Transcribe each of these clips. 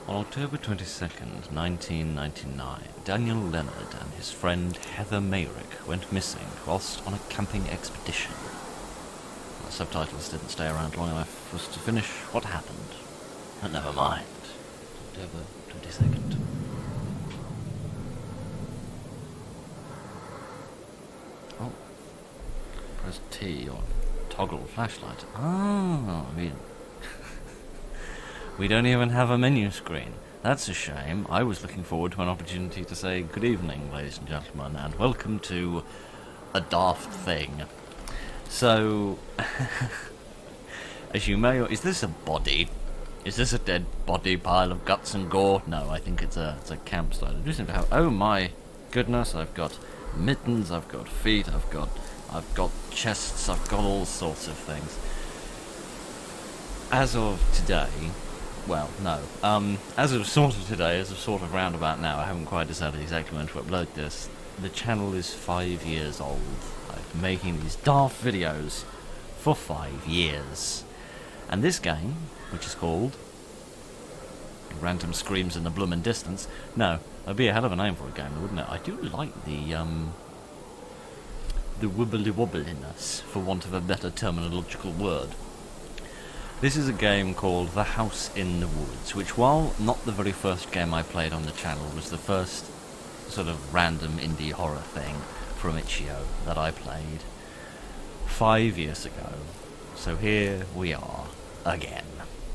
On October 22nd, 1999, Daniel Leonard and his friend Heather Mayrick went missing whilst on a camping expedition. The subtitles didn't stay around long enough for us to finish what happened. But never mind. October 22nd. Oh. Press T or toggle flashlight. Oh, we don't even have a menu screen. That's a shame. I was looking forward to an opportunity to say good evening, ladies and gentlemen, and welcome to A Daft Thing. So, as you may... Is this a body? Is this a dead body pile of guts and gore? No, I think it's a campsite. I do seem to have... Oh my goodness, I've got mittens, I've got feet, I've got chests, I've got all sorts of things. As of today... Well, no. As of sort of today, as of sort of roundabout now, I haven't quite decided exactly when to upload this. The channel is 5 years old. I've been making these daft videos for 5 years. And this game, which is called Random Screams in the Bloomin' Distance. No, that'd be a hell of a name for a game, wouldn't it? I do like the wibbly-wobbliness, for want of a better terminological word. This is a game called The House in the Woods, which, while not the very first game I played on the channel, was the first sort of random indie horror thing from Itch.io that I played 5 years ago. So here we are, again.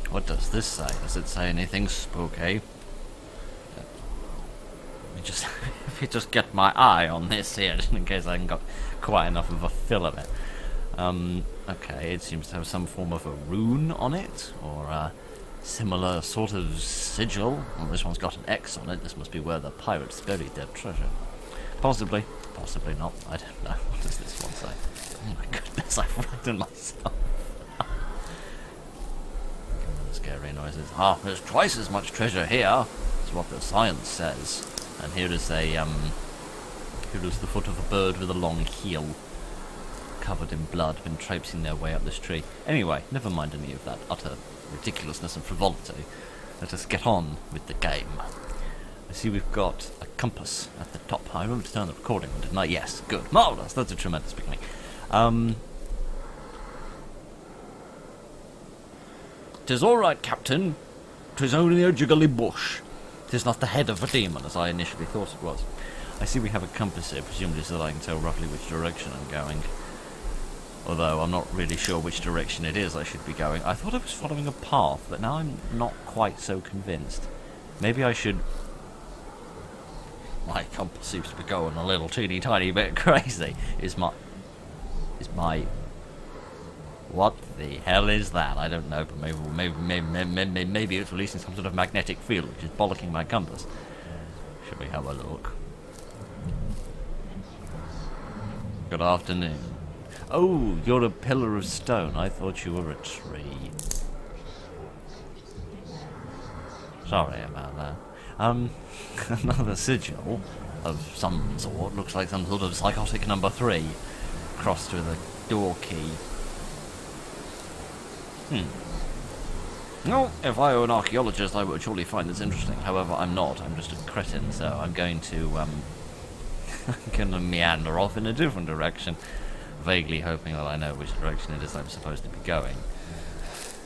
What does this say? Does it say anything spooky? If you just get my eye on this here, just in case I haven't got quite enough of a fill of it. Okay, it seems to have some form of a rune on it, or a similar sort of sigil. Well, this one's got an X on it. This must be where the pirates buried their treasure. Possibly, possibly not. I don't know. What does this one say? Oh my goodness, I've frightened myself. Scary noises. Ah, there's twice as much treasure here. That's what the science says. And here is a, here is the foot of a bird with a long heel, covered in blood, been traipsing their way up this tree. Anyway, never mind any of that utter ridiculousness and frivolity. Let us get on with the game. I see we've got a compass at the top. I remember to turn the recording on, didn't I? Yes, good. Marvellous. That's a tremendous beginning. "'Tis all right, Captain. 'Tis only a jiggly bush. 'Tis not the head of a demon, as I initially thought it was." I see we have a compass here, presumably so that I can tell roughly which direction I'm going. Although I'm not really sure which direction it is I should be going. I thought I was following a path, but now I'm not quite so convinced. Maybe I should... My compass seems to be going a little teeny tiny bit crazy. Is my... What the hell is that? I don't know, but maybe it's releasing some sort of magnetic field which is bollocking my compass. Should we have a look? Good afternoon. Oh, you're a pillar of stone. I thought you were a tree. Sorry about that. Another sigil of some sort. Looks like some sort of psychotic number 3. Crossed with a door key. Well, if I were an archaeologist, I would surely find this interesting. However, I'm not. I'm just a cretin, so I'm going to, I'm gonna meander off in a different direction, vaguely hoping that I know which direction it is I'm supposed to be going.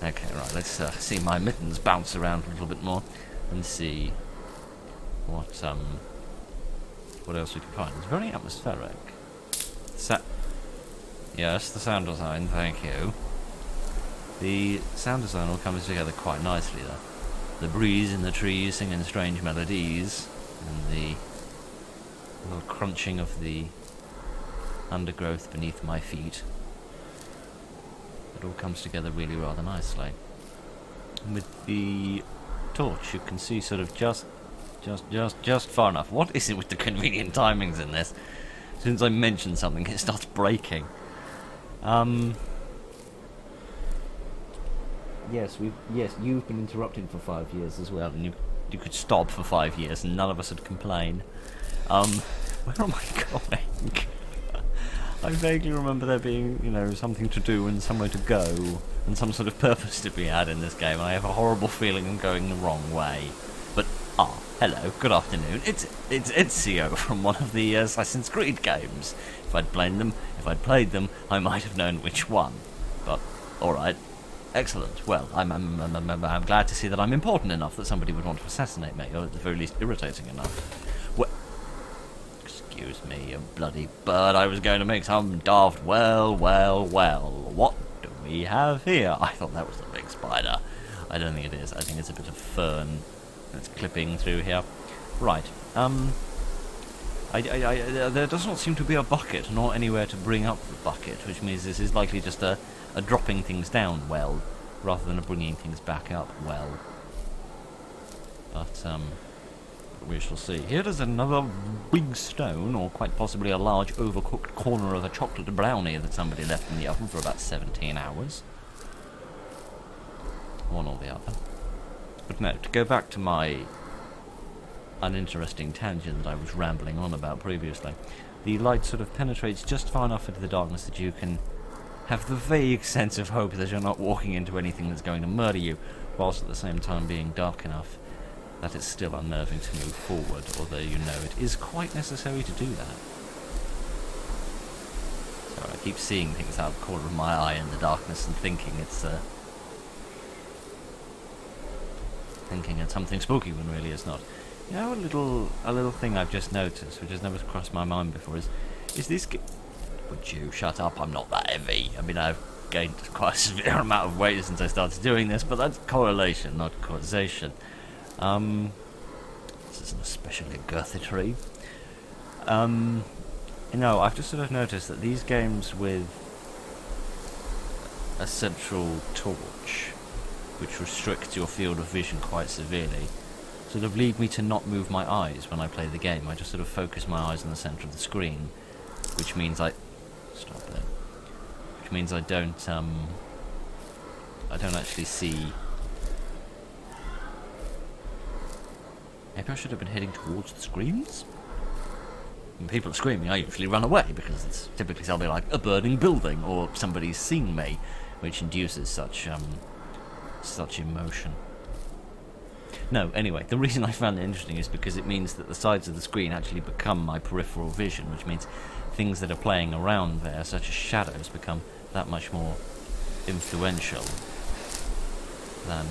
Okay, right, let's see my mittens bounce around a little bit more and see what else we can find. It's very atmospheric. Yes, the sound design, thank you. The sound design all comes together quite nicely there. The breeze in the trees singing strange melodies, and the little crunching of the undergrowth beneath my feet. It all comes together really rather nicely. And with the torch you can see sort of just far enough. What is it with the convenient timings in this? As soon as I mention something it starts breaking. Yes, you've been interrupted for 5 years as well, and you could stop for 5 years and none of us would complain. Where am I going? I vaguely remember there being, something to do and somewhere to go, and some sort of purpose to be had in this game, and I have a horrible feeling I'm going the wrong way. Ah, hello, good afternoon. It's Ezio from one of the Assassin's Creed games. If I'd played them, I might have known which one. But, alright. Excellent. Well, I'm glad to see that I'm important enough that somebody would want to assassinate me, or at the very least irritating enough. Well, excuse me, you bloody bird, I was going to make some daft well. What do we have here? I thought that was the big spider. I don't think it is. I think it's a bit of fern that's clipping through here. Right. There does not seem to be a bucket, nor anywhere to bring up the bucket, which means this is likely just a dropping things down well, rather than a bringing things back up well. But, we shall see. Here is another big stone, or quite possibly a large overcooked corner of a chocolate brownie that somebody left in the oven for about 17 hours. One or the other. But no, to go back to my uninteresting tangent that I was rambling on about previously, the light sort of penetrates just far enough into the darkness that you can have the vague sense of hope that you're not walking into anything that's going to murder you, whilst at the same time being dark enough that it's still unnerving to move forward, although you know it is quite necessary to do that. So I keep seeing things out of the corner of my eye in the darkness and thinking it's something spooky when really it's not. You know, a little thing I've just noticed, which has never crossed my mind before, is this... Would you shut up? I'm not that heavy. I mean, I've gained quite a severe amount of weight since I started doing this, but that's correlation, not causation. This is an especially girthy tree. You know, I've just sort of noticed that these games with a central torch, which restricts your field of vision quite severely, sort of lead me to not move my eyes when I play the game. I just sort of focus my eyes on the centre of the screen, which means I don't actually see. Maybe I should have been heading towards the screens? When people are screaming, I usually run away, because it's typically something like a burning building, or somebody's seen me, which induces such emotion. No, anyway, the reason I found it interesting is because it means that the sides of the screen actually become my peripheral vision, which means things that are playing around there, such as shadows, become that much more influential than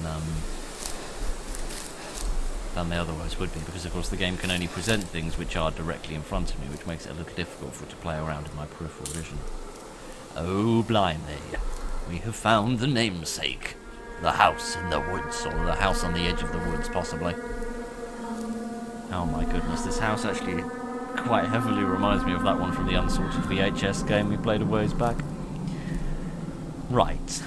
they otherwise would be, because of course the game can only present things which are directly in front of me, which makes it a little difficult for it to play around in my peripheral vision. Oh, blimey. We have found the namesake. The house in the woods, or the house on the edge of the woods, possibly. Oh my goodness, this house actually quite heavily reminds me of that one from the unsorted VHS game we played a ways back. Right.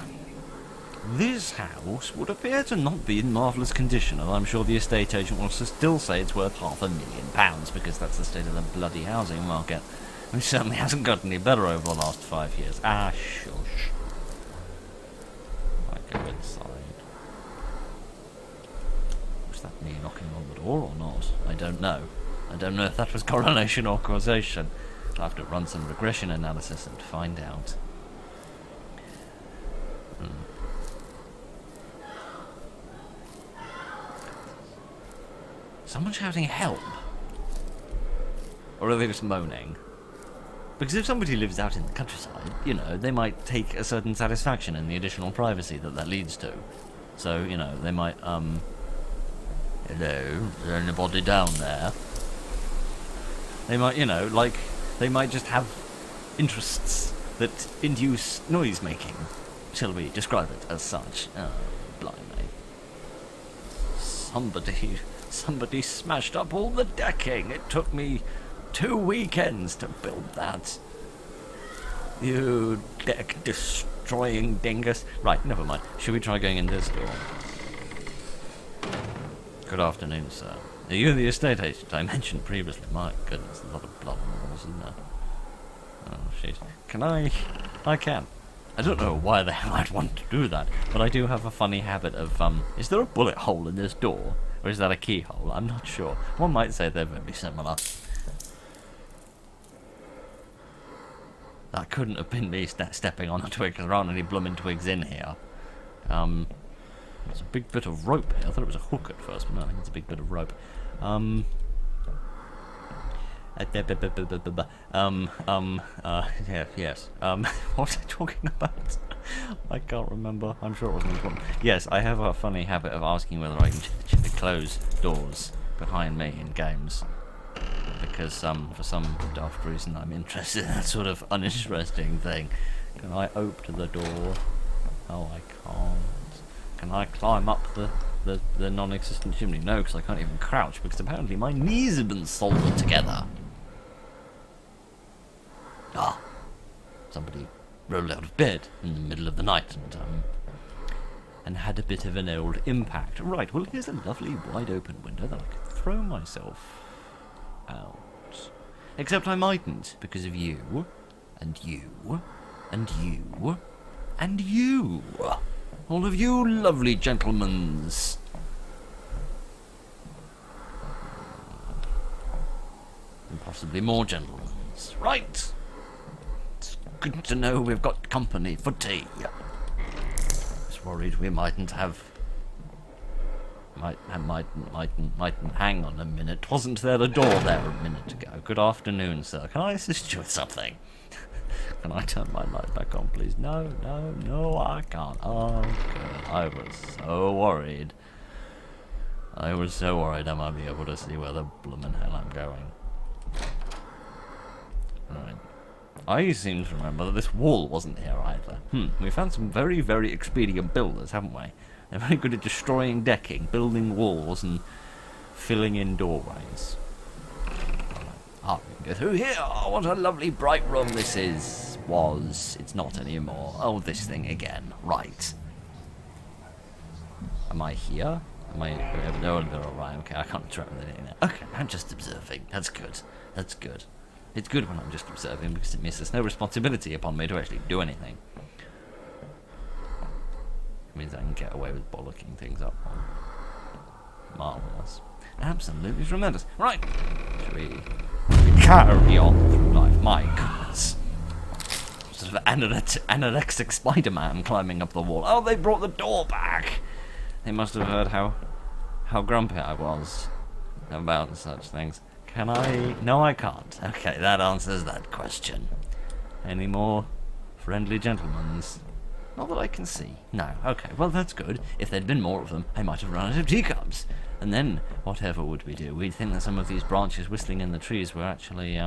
This house would appear to not be in marvellous condition, and I'm sure the estate agent wants to still say it's worth £500,000, because that's the state of the bloody housing market, which certainly hasn't got any better over the last 5 years. Ah, shush. I go inside. Was that me knocking on the door or not? I don't know. I don't know if that was correlation or causation. I'll have to run some regression analysis and find out. Someone shouting help? Or are they just moaning? Because if somebody lives out in the countryside, you know, they might take a certain satisfaction in the additional privacy that leads to. So, you know, they might, hello, is there anybody down there? They might, you know, like, they might just have interests that induce noise making. Shall we describe it as such? Oh, blimey. Somebody smashed up all the decking. It took me 2 weekends to build that. You deck-destroying dingus. Right, never mind. Should we try going in this door? Good afternoon, sir. Are you the estate agent I mentioned previously? My goodness, a lot of blood on the walls, isn't there? Oh, shit. Can I can. I don't know why the hell I'd want to do that, but I do have a funny habit of, is there a bullet hole in this door? Or is that a keyhole? I'm not sure. One might say they're very similar. That couldn't have been me stepping on a twig. There aren't any blooming twigs in here. It's a big bit of rope here. I thought it was a hook at first, but no, I think it's a big bit of rope. Yes. What was I talking about? I can't remember. I'm sure it wasn't important. Yes, I have a funny habit of asking whether I can close doors behind me in games. Because for some daft reason I'm interested in that sort of uninteresting thing. Can I open the door? Oh, I can't. Can I climb up the non-existent chimney? No, because I can't even crouch, because apparently my knees have been soldered together. Ah, somebody rolled out of bed in the middle of the night and had a bit of an old impact. Right, well, here's a lovely wide open window that I could throw myself out. Except I mightn't, because of you, and you, and you, and you. All of you lovely gentlemens. And possibly more gentlemens. Right. It's good to know we've got company for tea. Just worried we mightn't have... Mightn't hang on a minute. Wasn't there a door there a minute ago? Good afternoon, sir. Can I assist you with something? Can I turn my light back on, please? No, I can't. Oh, good. I was so worried. I might be able to see where the bloomin' hell I'm going. Right. I seem to remember that this wall wasn't here either. We found some very, very expedient builders, haven't we? They're very good at destroying decking, building walls, and filling in doorways. Ah, we can go through here. Oh, what a lovely bright room this is. It's not anymore. Oh, this thing again. Right. Am I here? No, they're alright. Okay, I can't interact with anything now. Okay, I'm just observing. That's good. That's good. It's good when I'm just observing because it means there's no responsibility upon me to actually do anything. It means I can get away with bollocking things up. Marvellous. Absolutely tremendous. Right. Shall we carry on through life? My goodness. Sort of anorexic Spider-Man climbing up the wall. Oh, they brought the door back. They must have heard how grumpy I was about such things. Can I? No, I can't. Okay, that answers that question. Any more friendly gentlemens? Not that I can see. No. Okay, well, that's good. If there'd been more of them, I might have run out of teacups. And then, whatever would we do? We'd think that some of these branches whistling in the trees were actually,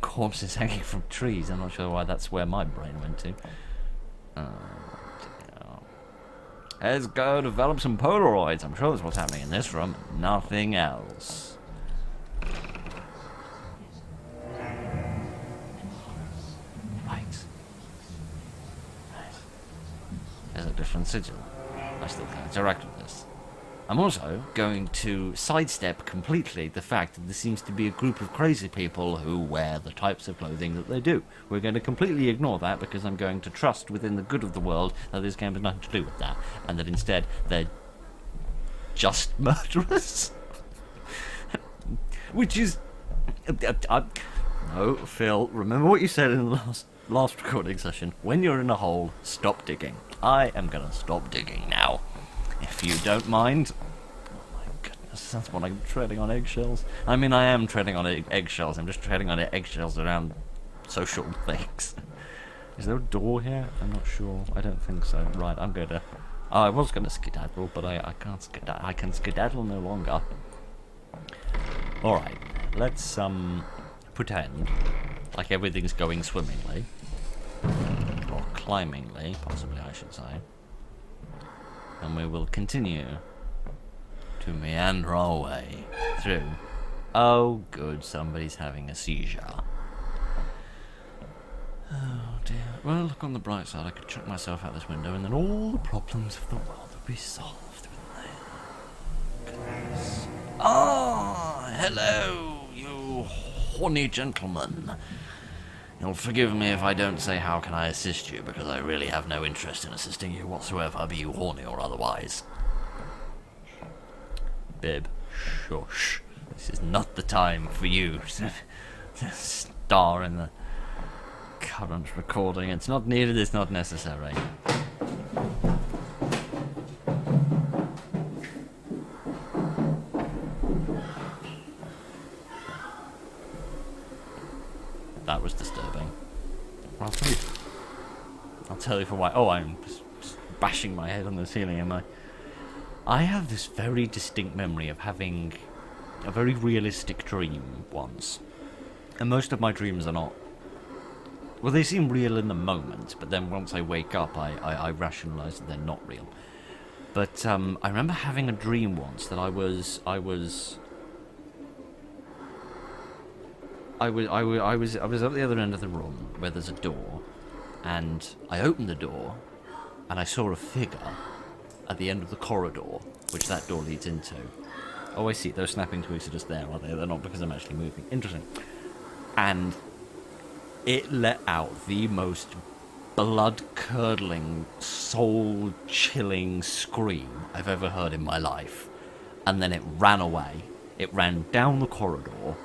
corpses hanging from trees. I'm not sure why that's where my brain went to. Let's go develop some Polaroids. I'm sure that's what's happening in this room. Nothing else. Right. There's a different sigil. I still can't interact with this. I'm also going to sidestep completely the fact that there seems to be a group of crazy people who wear the types of clothing that they do. We're going to completely ignore that because I'm going to trust within the good of the world that this game has nothing to do with that, and that instead they're just murderers. Which is... No, Phil, remember what you said in the last recording session. When you're in a hole, stop digging. I am going to stop digging now. If you don't mind. Oh my goodness, that's what I'm treading on eggshells. I mean, I am treading on eggshells. I'm just treading on eggshells around social things. Is there a door here? I'm not sure. I don't think so. Right, I'm going to... Oh, I was going to skedaddle, but I can't skedaddle. I can skedaddle no longer. Alright, let's pretend like everything's going swimmingly. Or climbingly, possibly I should say. And we will continue to meander our way through. Oh, good, somebody's having a seizure. Oh dear. Well, look on the bright side, I could chuck myself out this window and then all the problems of the world would be solved. Goodness. Ah, hello, you horny gentleman. You'll forgive me if I don't say how can I assist you, because I really have no interest in assisting you whatsoever, be you horny or otherwise. Bib, shush. This is not the time for you to star in the current recording. It's not needed, it's not necessary. tell you for why. Oh, I'm just bashing my head on the ceiling, am I? I have this very distinct memory of having a very realistic dream once. And most of my dreams are not... Well, they seem real in the moment, but then once I wake up, I rationalise that they're not real. But I remember having a dream once that I was at the other end of the room where there's a door, and I opened the door, and I saw a figure at the end of the corridor, which that door leads into. Oh, I see. Those snapping twigs are just there, aren't they? They're not because I'm actually moving. Interesting. And it let out the most blood-curdling, soul-chilling scream I've ever heard in my life. And then it ran away. It ran down the corridor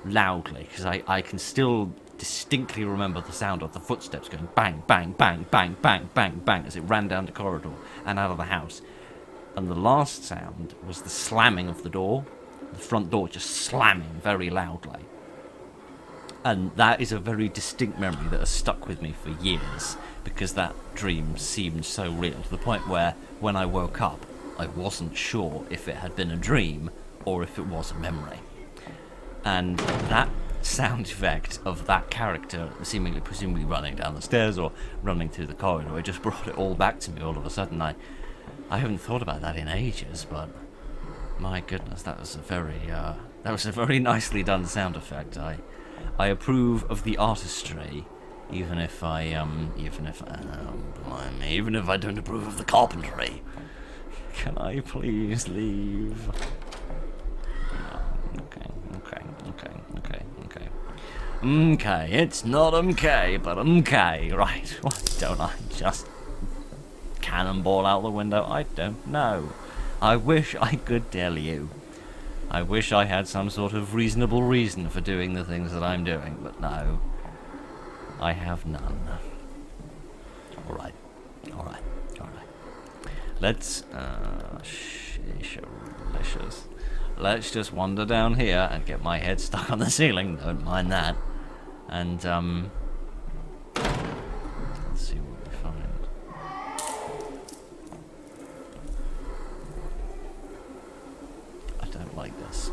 loudly, because I can still distinctly remember the sound of the footsteps going bang, bang, bang, bang, bang, bang, bang as it ran down the corridor and out of the house. And the last sound was the slamming of the door, the front door just slamming very loudly. And that is a very distinct memory that has stuck with me for years, because that dream seemed so real, to the point where when I woke up I wasn't sure if it had been a dream or if it was a memory. And that sound effect of that character presumably running down the stairs or running through the corridor, it just brought it all back to me all of a sudden. I haven't thought about that in ages, but my goodness, that was a very nicely done sound effect. I approve of the artistry, even if I don't approve of the carpentry. Can I please leave? Okay, it's not but right, why don't I just cannonball out the window? I don't know. I wish I could tell you. I wish I had some sort of reasonable reason for doing the things that I'm doing, but no. I have none. Alright. Let's, delicious. Let's just wander down here and get my head stuck on the ceiling, don't mind that. And, let's see what we find. I don't like this.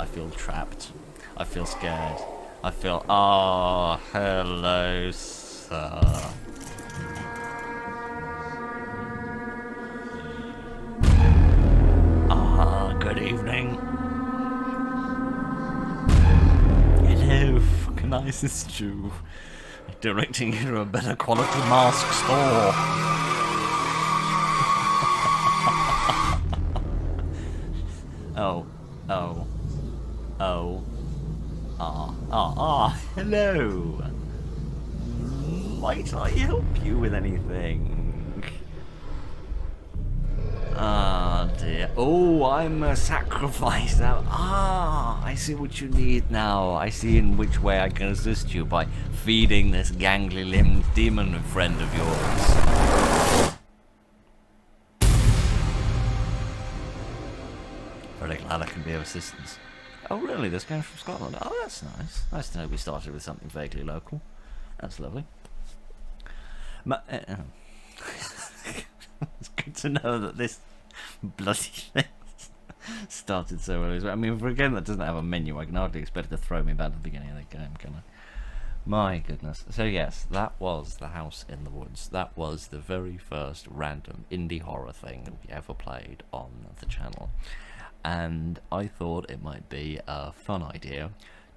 I feel trapped. I feel scared. I feel... Oh, hello, sir. Good evening. Hello, can I assist you? Directing you to a better quality mask store. Hello. Might I help you with anything? Ah, dear. Oh, I'm a sacrifice now. Ah, I see what you need now. I see in which way I can assist you by feeding this gangly-limbed demon friend of yours. Very glad I can be of assistance. Oh, really? This game's from Scotland? Oh, that's nice. Nice to know we started with something vaguely local. That's lovely. It's good to know that this bloody thing started so early. I mean, for a game that doesn't have a menu, I can hardly expect it to throw me back to the beginning of the game, can I? My goodness. So yes, that was The House in the Woods. That was the very first random indie horror thing we ever played on the channel. And I thought it might be a fun idea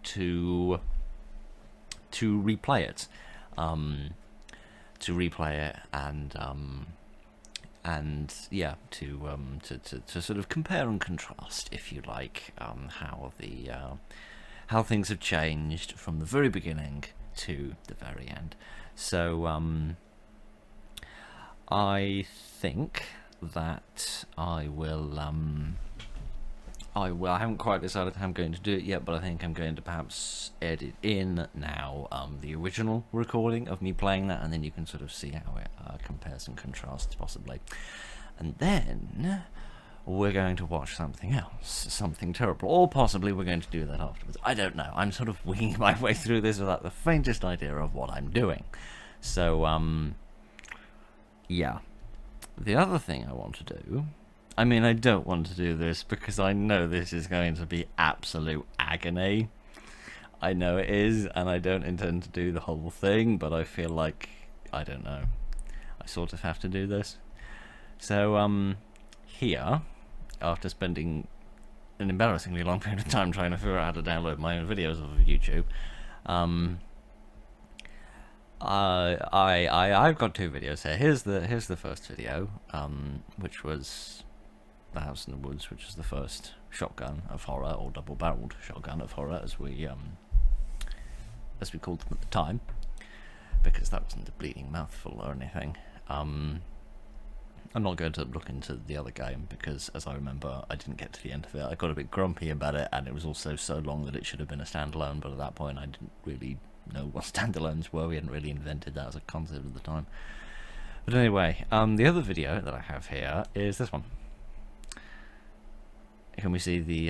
to replay it. And yeah, to sort of compare and contrast, if you like, how things have changed from the very beginning to the very end. So I think that I haven't quite decided how I'm going to do it yet, but I think I'm going to perhaps edit in now the original recording of me playing that, and then you can sort of see how it compares and contrasts possibly. And then we're going to watch something else, something terrible, or possibly we're going to do that afterwards. I don't know. I'm sort of winging my way through this without the faintest idea of what I'm doing. So yeah. The other thing I want to do, I mean, I don't want to do this because I know this is going to be absolute agony. I know it is, and I don't intend to do the whole thing, but I feel like, I don't know, I sort of have to do this. So, here, after spending an embarrassingly long period of time trying to figure out how to download my own videos of YouTube, I've got two videos here. Here's the first video, which was The House in the Woods, which is the first shotgun of horror, or double-barreled shotgun of horror, as we called them at the time, because that wasn't a bleeding mouthful or anything. I'm not going to look into the other game because, as I remember, I didn't get to the end of it. I got a bit grumpy about it, and it was also so long that it should have been a standalone, but at that point I didn't really know what standalones were. We hadn't really invented that as a concept at the time. But anyway, the other video that I have here is this one. Can we see the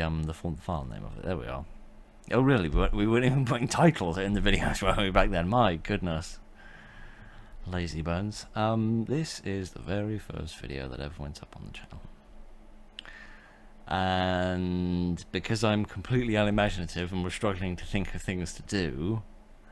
file name of it? There we are. Oh really? We weren't even putting titles in the videos, were we, back then? My goodness. Lazy bones. This is the very first video that ever went up on the channel. And because I'm completely unimaginative and we're struggling to think of things to do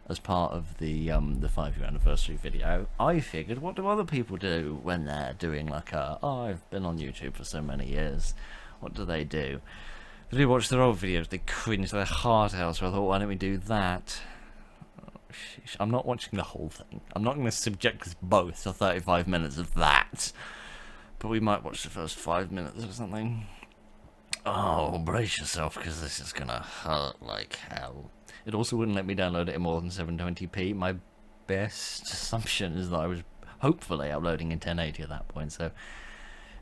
as part of the 5-year anniversary video, I figured, what do other people do when they're doing like a, oh, I've been on YouTube for so many years, what do? They watch their old videos, they cringe their heart out, so I thought, why don't we do that? Oh, sheesh. I'm not watching the whole thing. I'm not going to subject us both to 35 minutes of that. But we might watch the first 5 minutes or something. Oh, brace yourself, because this is going to hurt like hell. It also wouldn't let me download it in more than 720p. My best assumption is that I was hopefully uploading in 1080 at that point, so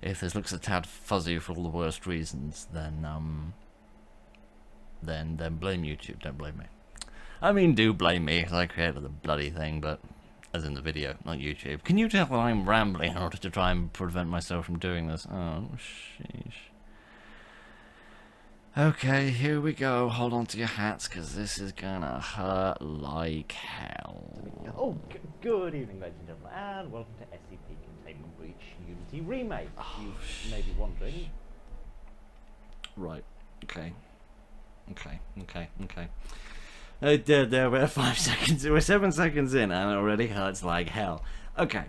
if this looks a tad fuzzy for all the worst reasons, then blame YouTube, don't blame me. I mean, do blame me, because I created the bloody thing, but as in the video, not YouTube. Can you tell that I'm rambling in order to try and prevent myself from doing this? Oh, sheesh. Okay, here we go. Hold on to your hats, because this is gonna hurt like hell. Oh, good evening, ladies and gentlemen, and welcome to SCP Containment Breach Unity Remake. Oh, you may be wondering. Right. Okay. There, we're 5 seconds. We're 7 seconds in, and it already hurts like hell. Okay.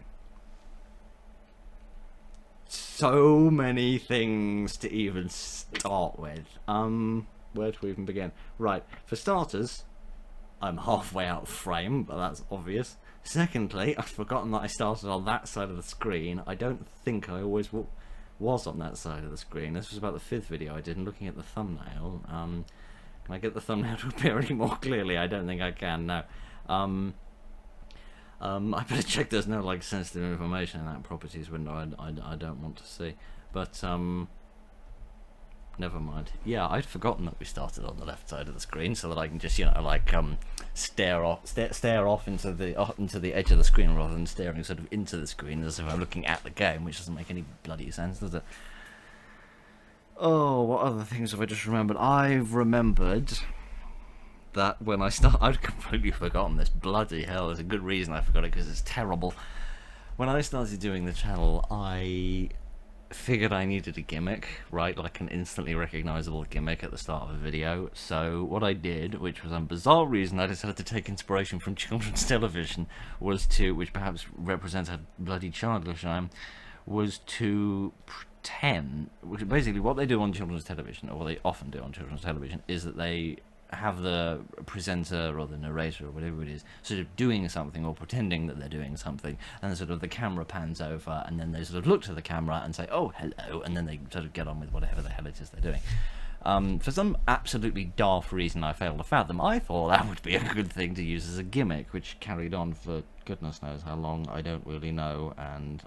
So many things to even start with. Where do we even begin? Right, for starters, I'm halfway out of frame, but that's obvious. Secondly, I've forgotten that I started on that side of the screen. I don't think I always was on that side of the screen. This was about the 5th video I did, and looking at the thumbnail. Can I get the thumbnail to appear any more clearly? I don't think I can, no. I better check there's no like sensitive information in that properties window I don't want to see, but never mind. Yeah, I'd forgotten that we started on the left side of the screen, so that I can just, you know, like stare off into the edge of the screen rather than staring sort of into the screen as if I'm looking at the game, which doesn't make any bloody sense, does it? Oh, what other things have I just remembered? I've remembered that when I I'd completely forgotten this. Bloody hell, there's a good reason I forgot it, because it's terrible. When I started doing the channel, I figured I needed a gimmick, right? Like an instantly recognizable gimmick at the start of a video. So what I did, which was a bizarre reason I decided to take inspiration from children's television, was to, which perhaps represents how bloody childish I am, was to pretend, which basically what they do on children's television, or what they often do on children's television, is that they have the presenter or the narrator or whatever it is sort of doing something or pretending that they're doing something, and then sort of the camera pans over, and then they sort of look to the camera and say, oh, hello, and then they sort of get on with whatever the hell it is they're doing. For some absolutely daft reason I failed to fathom, I thought that would be a good thing to use as a gimmick, which carried on for goodness knows how long, I don't really know, and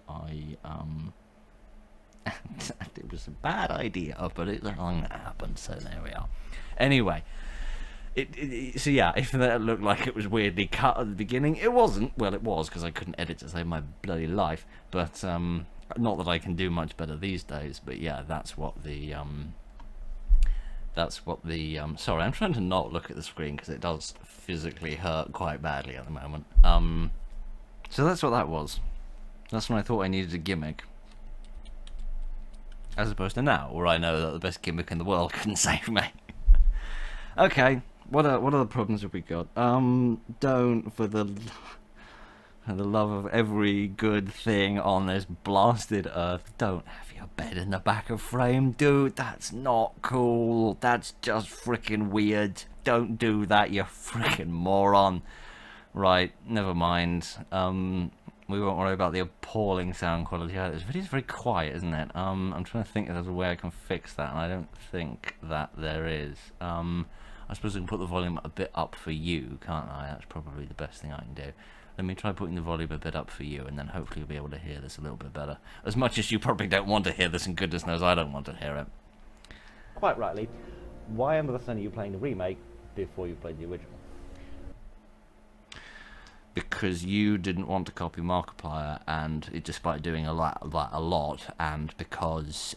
it was a bad idea, but it's going to happen, so there we are. Anyway, so yeah, if that looked like it was weirdly cut at the beginning, it wasn't. Well, it was, because I couldn't edit to save my bloody life, but not that I can do much better these days, but yeah, that's what the sorry, I'm trying to not look at the screen because it does physically hurt quite badly at the moment. So that's what that was. That's when I thought I needed a gimmick. As opposed to now, where I know that the best gimmick in the world couldn't save me. Okay, what other problems have we got? Don't, for the love of every good thing on this blasted earth, don't have your bed in the back of frame, dude. That's not cool. That's just freaking weird. Don't do that, you freaking moron. Right, never mind. We won't worry about the appalling sound quality. This video's very quiet, isn't it? I'm trying to think if there's a way I can fix that, and I don't think that there is. I suppose I can put the volume a bit up for you, can't I? That's probably the best thing I can do. Let me try putting the volume a bit up for you, and then hopefully you'll be able to hear this a little bit better. As much as you probably don't want to hear this, and goodness knows I don't want to hear it. Quite rightly, why on earth are you playing the remake before you played the original? Because you didn't want to copy Markiplier, and despite doing a lot, and because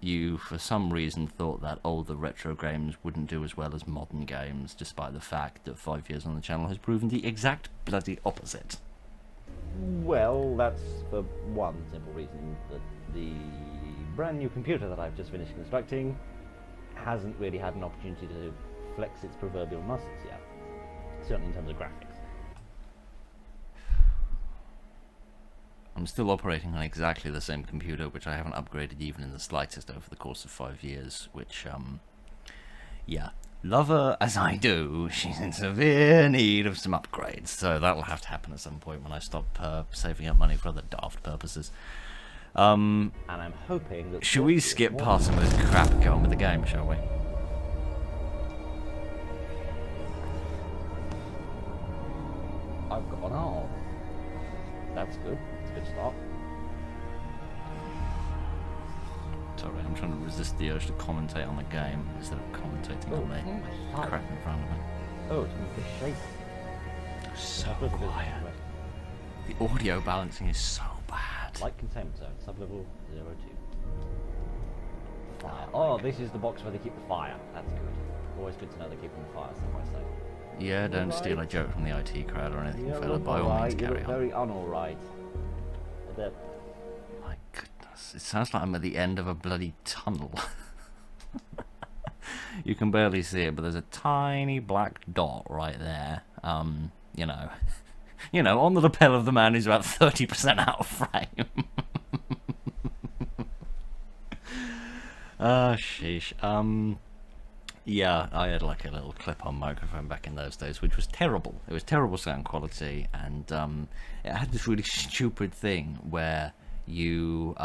you, for some reason, thought that older retro games wouldn't do as well as modern games, despite the fact that 5 years on the channel has proven the exact bloody opposite. Well, that's for one simple reason, that the brand new computer that I've just finished constructing hasn't really had an opportunity to flex its proverbial muscles yet, certainly in terms of graphics. I'm still operating on exactly the same computer, which I haven't upgraded even in the slightest over the course of 5 years, which, yeah. Love her as I do, she's in severe need of some upgrades, so that'll have to happen at some point when I stop saving up money for other daft purposes. And I'm hoping that... Should we skip past some of this crap and get on with the game, shall we? I've got an arm. That's good. It's a good start. Sorry, I'm trying to resist the urge to commentate on the game instead of commentating on the crap in front of me. Oh, it's moving this shape. So quiet. The audio balancing is so bad. Light containment zone, sublevel 02. Fire. Oh, this is the box where they keep the fire. That's good. Always good to know they're keeping the fire somewhere safe. Yeah, don't steal a joke from the IT crowd or anything, fella. By all means, carry on. Very unalright. My goodness, it sounds like I'm at the end of a bloody tunnel. You can barely see it, but there's a tiny black dot right there. You know, on the lapel of the man who's about 30% out of frame. Sheesh. Yeah, I had like a little clip-on microphone back in those days, which was terrible. It was terrible sound quality, and it had this really stupid thing where you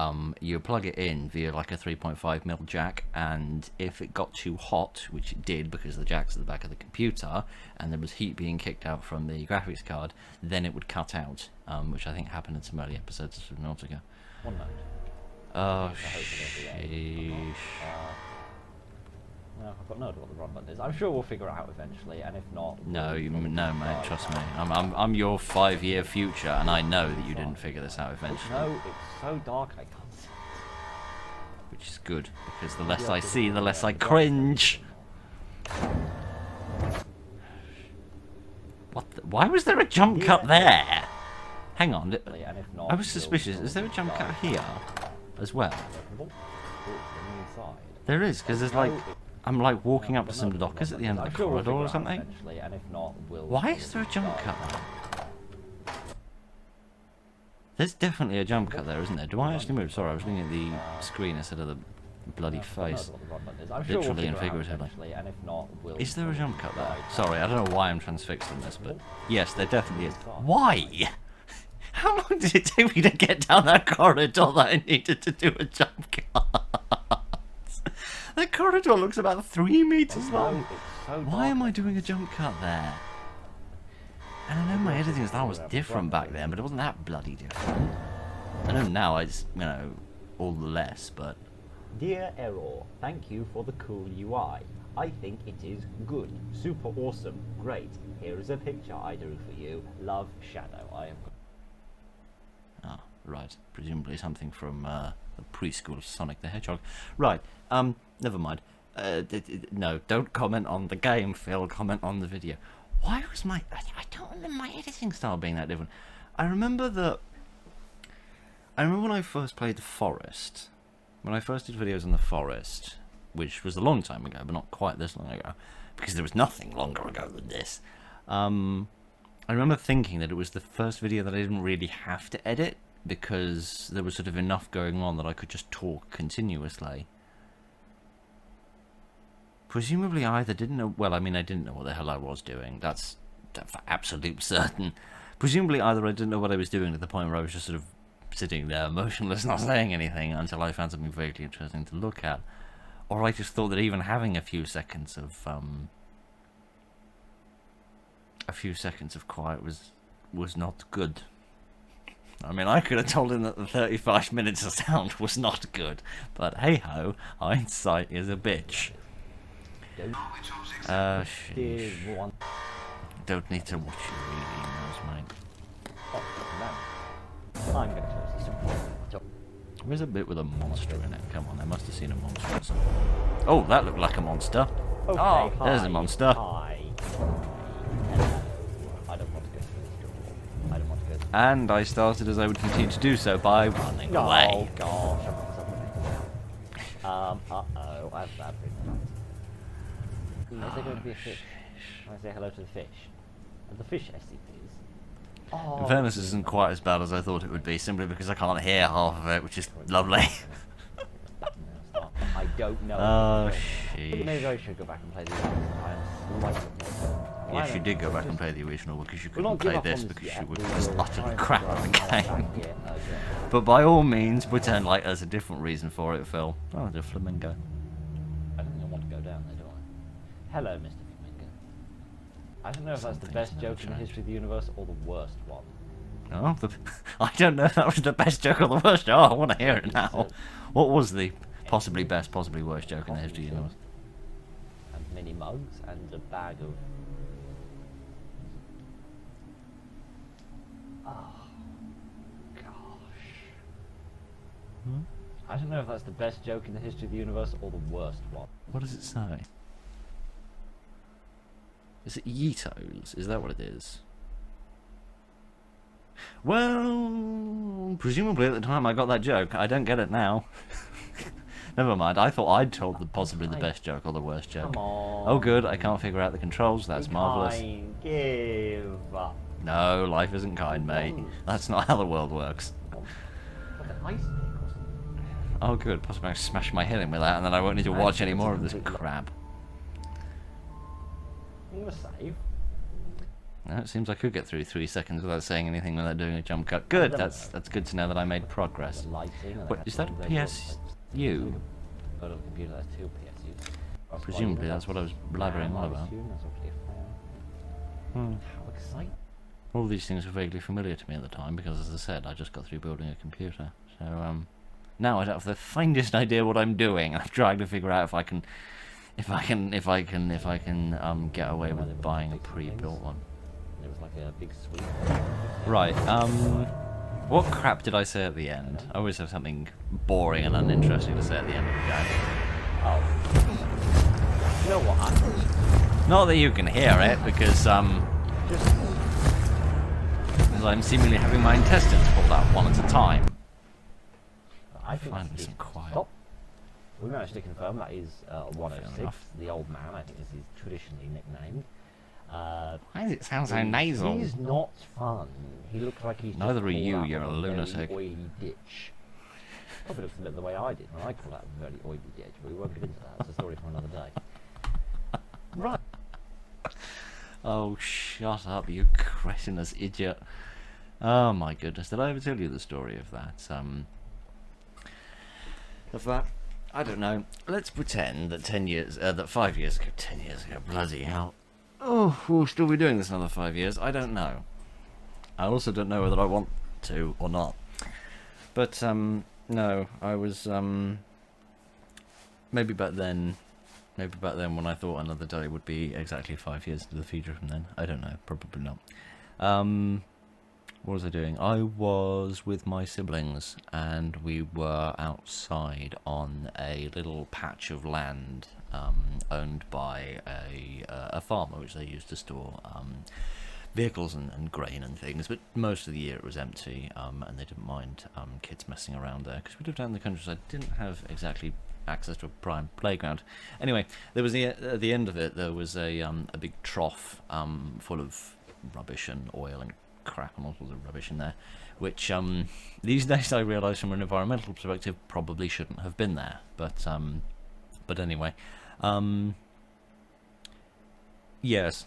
plug it in via like a 3.5mm jack, and if it got too hot, which it did because the jack's at the back of the computer, and there was heat being kicked out from the graphics card, then it would cut out, which I think happened in some early episodes of Subnautica. One note. Oh, sheesh. No, I've got no idea what the run button is. I'm sure we'll figure it out eventually, and if not... No, no, mate, trust me. I'm your 5-year future, and I know that you didn't figure this out eventually. No, it's so dark I can't see. Which is good, because the less I see, the less I cringe. What the, why was there a jump cut there? Hang on, I was suspicious. Is there a jump cut here as well? There is, because there's like... I'm like walking up to some dockers at the end of the corridor or something. Why is there a jump cut there? There's definitely a jump cut there, isn't there? Do I actually move? Sorry, I was looking at the screen instead of the bloody face. Literally and figuratively. Is there a jump cut there? Sorry, I don't know why I'm transfixed on this, but yes, there definitely is. Why? How long did it take me to get down that corridor that I needed to do a jump cut? The corridor looks about 3 meters long. Why am I doing a jump cut there? And I know my editing style was different back then, but it wasn't that bloody different. I know now it's, you know, all the less, but... Dear Error, thank you for the cool UI. I think it is good. Super awesome. Great. Here is a picture I drew for you. Love, Shadow. I am... Ah, right. Presumably something from the preschool of Sonic the Hedgehog. Right. Never mind. No, don't comment on the game, Phil. Comment on the video. Why was my... I don't remember my editing style being that different. I remember that I remember when I first played The Forest, when I first did videos on The Forest, which was a long time ago, but not quite this long ago, because there was nothing longer ago than this. I remember thinking that it was the first video that I didn't really have to edit, because there was sort of enough going on that I could just talk continuously. Presumably I either didn't know, well, I mean, I didn't know what the hell I was doing, that's for absolute certain. Presumably either I didn't know what I was doing to the point where I was just sort of sitting there motionless, not saying anything until I found something vaguely interesting to look at, or I just thought that even having a few seconds of quiet was not good. I mean, I could have told him that the 35 minutes of sound was not good, but hey ho, hindsight is a bitch. Sheesh. Don't need to watch your read emails, mate. Oh, no. I'm going to listen. There's a bit with a monster in it. Come on, I must have seen a monster or something. Oh, that looked like a monster. Okay, oh, there's a monster. Hi. I don't want to go through this door. I don't want to go through. And I started as I would continue to do so by running away. Oh gosh, uh-oh, I've been Is there going to be a fish? Can I say hello to the fish? And the fish SCPs. Oh, In fairness, this isn't quite as bad as I thought it would be, simply because I can't hear half of it, which is lovely. I don't know. Oh, Maybe sheesh. I should go back and play the original. Yes, you did go back and play the original because you We'll couldn't not give play up this on because yet. you were We just will utterly try and crap figure at the out game. how to get, But by all means, pretend like there's a different reason for it, Phil. Oh, there's a flamingo. I don't think I want to go down there, do I? Hello, Mr. Flamingo. I don't know if that's the Something's best never joke in the changed. history of the universe or the worst one. Oh, I don't know if that was the best joke or the worst joke. Oh, I want to hear it now. What was the possibly best, possibly worst joke in the history of the universe? And mini mugs and a bag of... Oh, gosh. I don't know if that's the best joke in the history of the universe or the worst one. What does it say? Is it Yeetos? Is that what it is? Well, presumably at the time I got that joke. I don't get it now. Never mind, I thought I'd told possibly the best joke or the worst joke. Come on. Oh good, I can't figure out the controls, that's Be marvellous. kind, give up. No, life isn't kind, mate. That's not how the world works. What an ice pick or something. Oh good, possibly I smash my head in with that and then I won't need to watch any more of this crap. I'm gonna save. No, it seems I could get through 3 seconds without saying anything without doing a jump cut. Good, that's good to know that I made progress. The lighting. and Wait, I is had that a some red PSU? dots. Got on the computer, that's two PSUs. Presumably that's what I was blabbering on I about. assume that's obviously a fan. How exciting. All these things were vaguely familiar to me at the time because, as I said, I just got through building a computer. So now I don't have the faintest idea what I'm doing. I'm trying to figure out if I can get away with buying a pre-built one. It was like a big sweep. Right. What crap did I say at the end? I always have something boring and uninteresting to say at the end of the game. Oh. You know what? Not that you can hear it because I'm seemingly having my intestines pulled out one at a time. I think Finally that's some quiet. Stop. We managed to confirm that is 106, enough. the old man, I think is his traditionally nicknamed. Why does it sound so nasal? He's not fun. He looks like he's Neither just are you, crawled out you're of a very lunatic. oily ditch. Probably looks a bit the way I did when I crawled out of a very oily ditch, but we won't get into that. It's a story for another day. Right. Oh, shut up, you cretinous idiot. Oh my goodness, did I ever tell you the story of that? I don't know. Let's pretend that 5 years ago, 10 years ago, bloody hell. Oh, we'll still be doing this another 5 years. I don't know. I also don't know whether I want to or not. But, no, I was, maybe back then when I thought another day would be exactly 5 years into the future from then. I don't know, probably not. What was I doing? I was with my siblings and we were outside on a little patch of land owned by a farmer, which they used to store vehicles and grain and things, but most of the year it was empty, and they didn't mind kids messing around there, because we lived out in the countryside, didn't have exactly access to a prime playground. Anyway, there was at the end of it, there was a big trough full of rubbish and oil and crap and all sorts of rubbish in there, which these days I realise from an environmental perspective probably shouldn't have been there, but anyway, yes,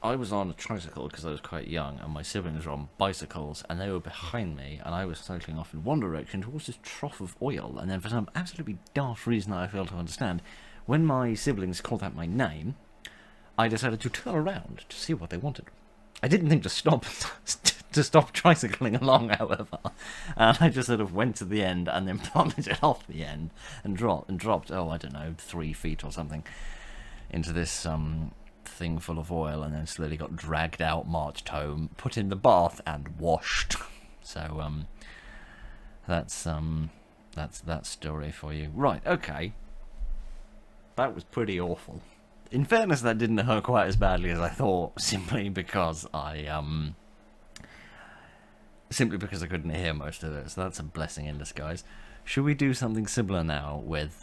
I was on a tricycle because I was quite young, and my siblings were on bicycles, and they were behind me, and I was cycling off in one direction towards this trough of oil, and then for some absolutely daft reason that I fail to understand, when my siblings called out my name, I decided to turn around to see what they wanted. I didn't think to stop tricycling along, however, and I just sort of went to the end and then plummeted off the end and dropped, oh, I don't know, 3 feet or something into this thing full of oil, and then slowly got dragged out, marched home, put in the bath, and washed. So that's that story for you. Right, okay. That was pretty awful. In fairness, that didn't hurt quite as badly as I thought, simply because I couldn't hear most of it. So that's a blessing in disguise. Should we do something similar now with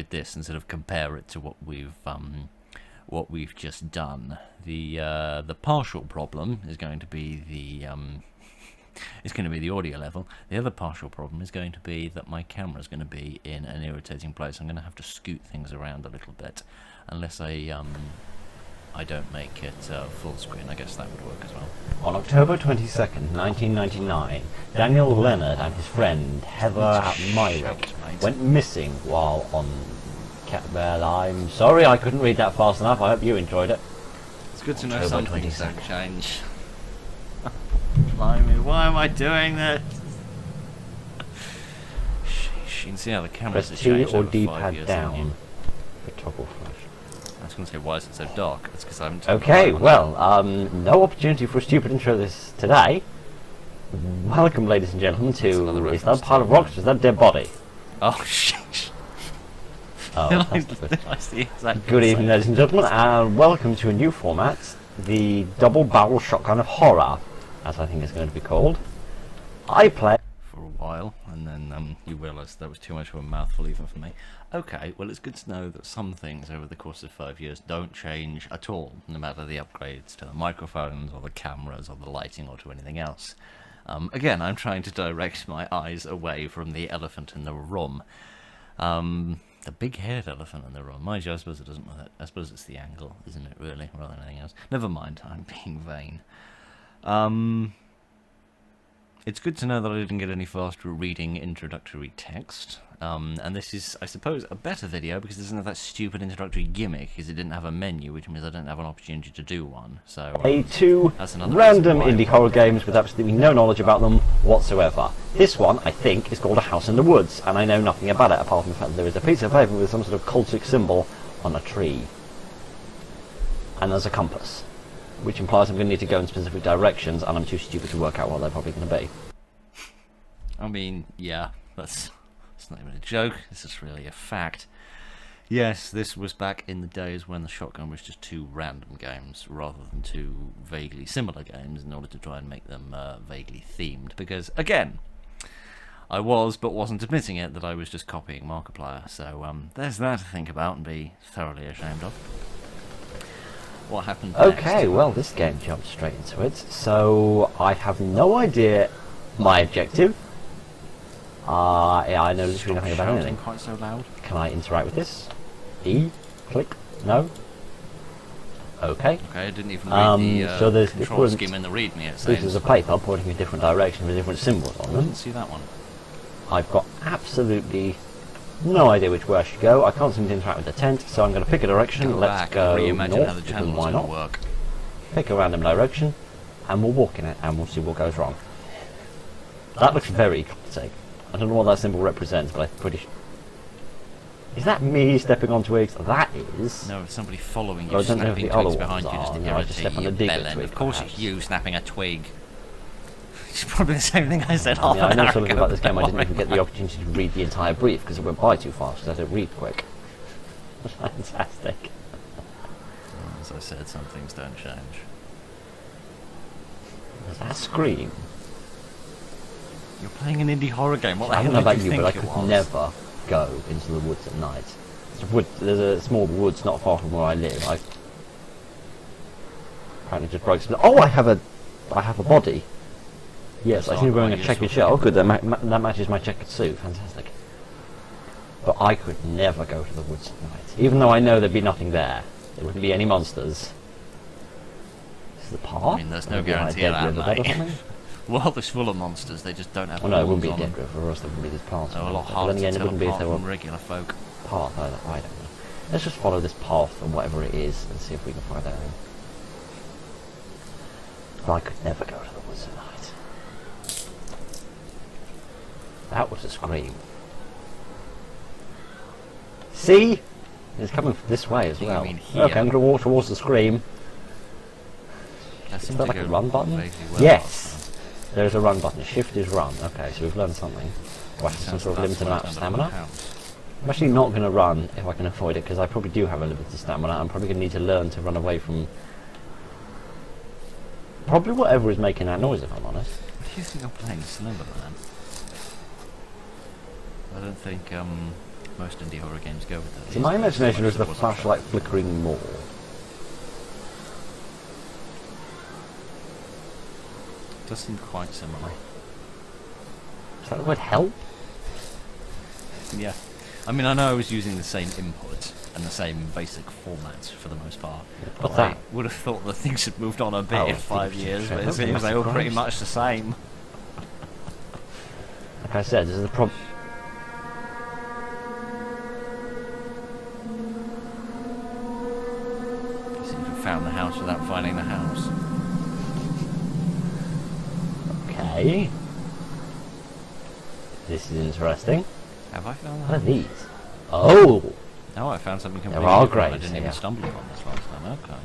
this, and sort of compare it to what we've just done? The partial problem is going to be the audio level. The other partial problem is going to be that my camera is going to be in an irritating place. I'm going to have to scoot things around a little bit, unless I don't make it full screen. I guess that would work as well. On October 22nd, 1999, Daniel Leonard and his friend Heather Myrick went missing while on... Well, I'm sorry I couldn't read that fast enough. I hope you enjoyed it. It's good to know October something 22nd. don't change. Blimey, why am I doing this? Sheesh, you can see how the camera's Press changed T or over 5 D-pad years, down haven't you? for toggle flash. I was going to say, why is it so dark? That's because I haven't... Okay, well, no opportunity for a stupid intro this today. Welcome, ladies and gentlemen, to... Is that part of rocks? Is that a dead body? Oh, sheesh. Oh, I that's see exactly. Good evening, ladies and gentlemen, and welcome to a new format, the Double Barrel Shotgun of Horror, as I think it's going to be called. I play... For a while, and then you realised that was too much of a mouthful even for me. Okay, well, it's good to know that some things over the course of 5 years don't change at all, no matter the upgrades to the microphones or the cameras or the lighting or to anything else. Again, I'm trying to direct my eyes away from the elephant in the room. The big-haired elephant in the room. Mind you, I suppose it doesn't matter. I suppose it's the angle, isn't it, really, rather than anything else. Never mind, I'm being vain. It's good to know that I didn't get any faster at reading introductory text. And this is, I suppose, a better video because there's not that stupid introductory gimmick, because it didn't have a menu, which means I don't have an opportunity to do one. So two that's another random reason why indie horror games with absolutely no knowledge about them whatsoever. This one, I think, is called A House in the Woods, and I know nothing about it apart from the fact that there is a piece of paper with some sort of cultic symbol on a tree. And there's a compass, which implies I'm going to need to go in specific directions, and I'm too stupid to work out what they're probably going to be. I mean, yeah, that's not even a joke, this is really a fact. Yes, this was back in the days when the shotgun was just 2 random games, rather than 2 vaguely similar games, in order to try and make them vaguely themed, because, again, I was, but wasn't admitting it, that I was just copying Markiplier, so there's that to think about and be thoroughly ashamed of. What happened next? Okay, well, this game jumped straight into it, so I have no idea my objective. Yeah, I know literally nothing about anything. Quite so loud. Can I interact with this? E? Click? No? Okay. Okay, I didn't even read so the there's control different... scheme in the readme. It This is says. a paper pointing in different directions with different symbols on I them. didn't see that one. I've got absolutely no idea which way I should go. I can't seem to interact with the tent, so I'm going to pick a direction. Go Let's back go and reimagine north, how the because channel why was not? going to work. Pick a random direction, and we'll walk in it, and we'll see what goes wrong. That looks very complicated. I don't know what that symbol represents, but I'm pretty sure... Is that me stepping on twigs? That is... No, it's somebody following Oh, I you, don't know if snapping the twigs other behind you ones just to are. No, I just irritate step on your a digger bellend. twig, Of course perhaps. it's you snapping a twig. It's probably the same thing I said I half mean, I an know hour something ago, about this game. I but didn't even get the opportunity to read the entire brief because it went by too fast because I don't read quick. Fantastic. As I said, some things don't change. Does that scream? You're playing an indie horror game. What the I hell don't know did about you, think but I it could was? never go into the woods at night. There's a small woods not far from where I live. I apparently just broke some. Oh, I have a body. Yes, I That's seem to be wearing a quite checkered useful. shirt. Oh, good. That matches my checkered suit. Fantastic. But I could never go to the woods at night, even though I know there'd be nothing there. There wouldn't be any monsters. This is the park. I mean, there's no Maybe like a guarantee dead of that, riverbed or mate. something? Well, there's full of monsters. They just don't have. Well, no, it wouldn't be a horns on dead them. river, or else there wouldn't be these plants. They're a lot But harder then to again, it tell wouldn't be if apart they were from regular folk. path. I don't know. Let's just follow this path or whatever it is and see if we can find anything. But I could never go to the woods at night. That was a scream. See? It's coming this way as I think you well. mean here. Okay, I'm going to walk towards the scream. That Is seems that to like a go run button? vaguely well Yes! There is a run button. Shift is run. Okay, so we've learned something. Well, some Sounds sort of like that's limited amount of what's under the stamina. house. I'm actually not going to run if I can avoid it, because I probably do have a limited stamina. I'm probably going to need to learn to run away from probably whatever is making that noise, if I'm honest. What do you think I'm playing Slenderman? I don't think most indie horror games go with that. See, my imagination Most was the of it flashlight flickering more. does seem quite similar. Is that the word help? Yeah. I mean, I know I was using the same input and the same basic formats for the most part. What's I that? would have thought that things had moved on a bit Oh, in 5 things years, have but it changed. seems they all pretty Christ. much the same. Like I said, this is the problem. You seem to have found the house without finding the house. Okay. This is interesting. Have I found the What are house? these? Oh! No, I found something There completely are different. I graves didn't here. even stumble upon this last time. Okay.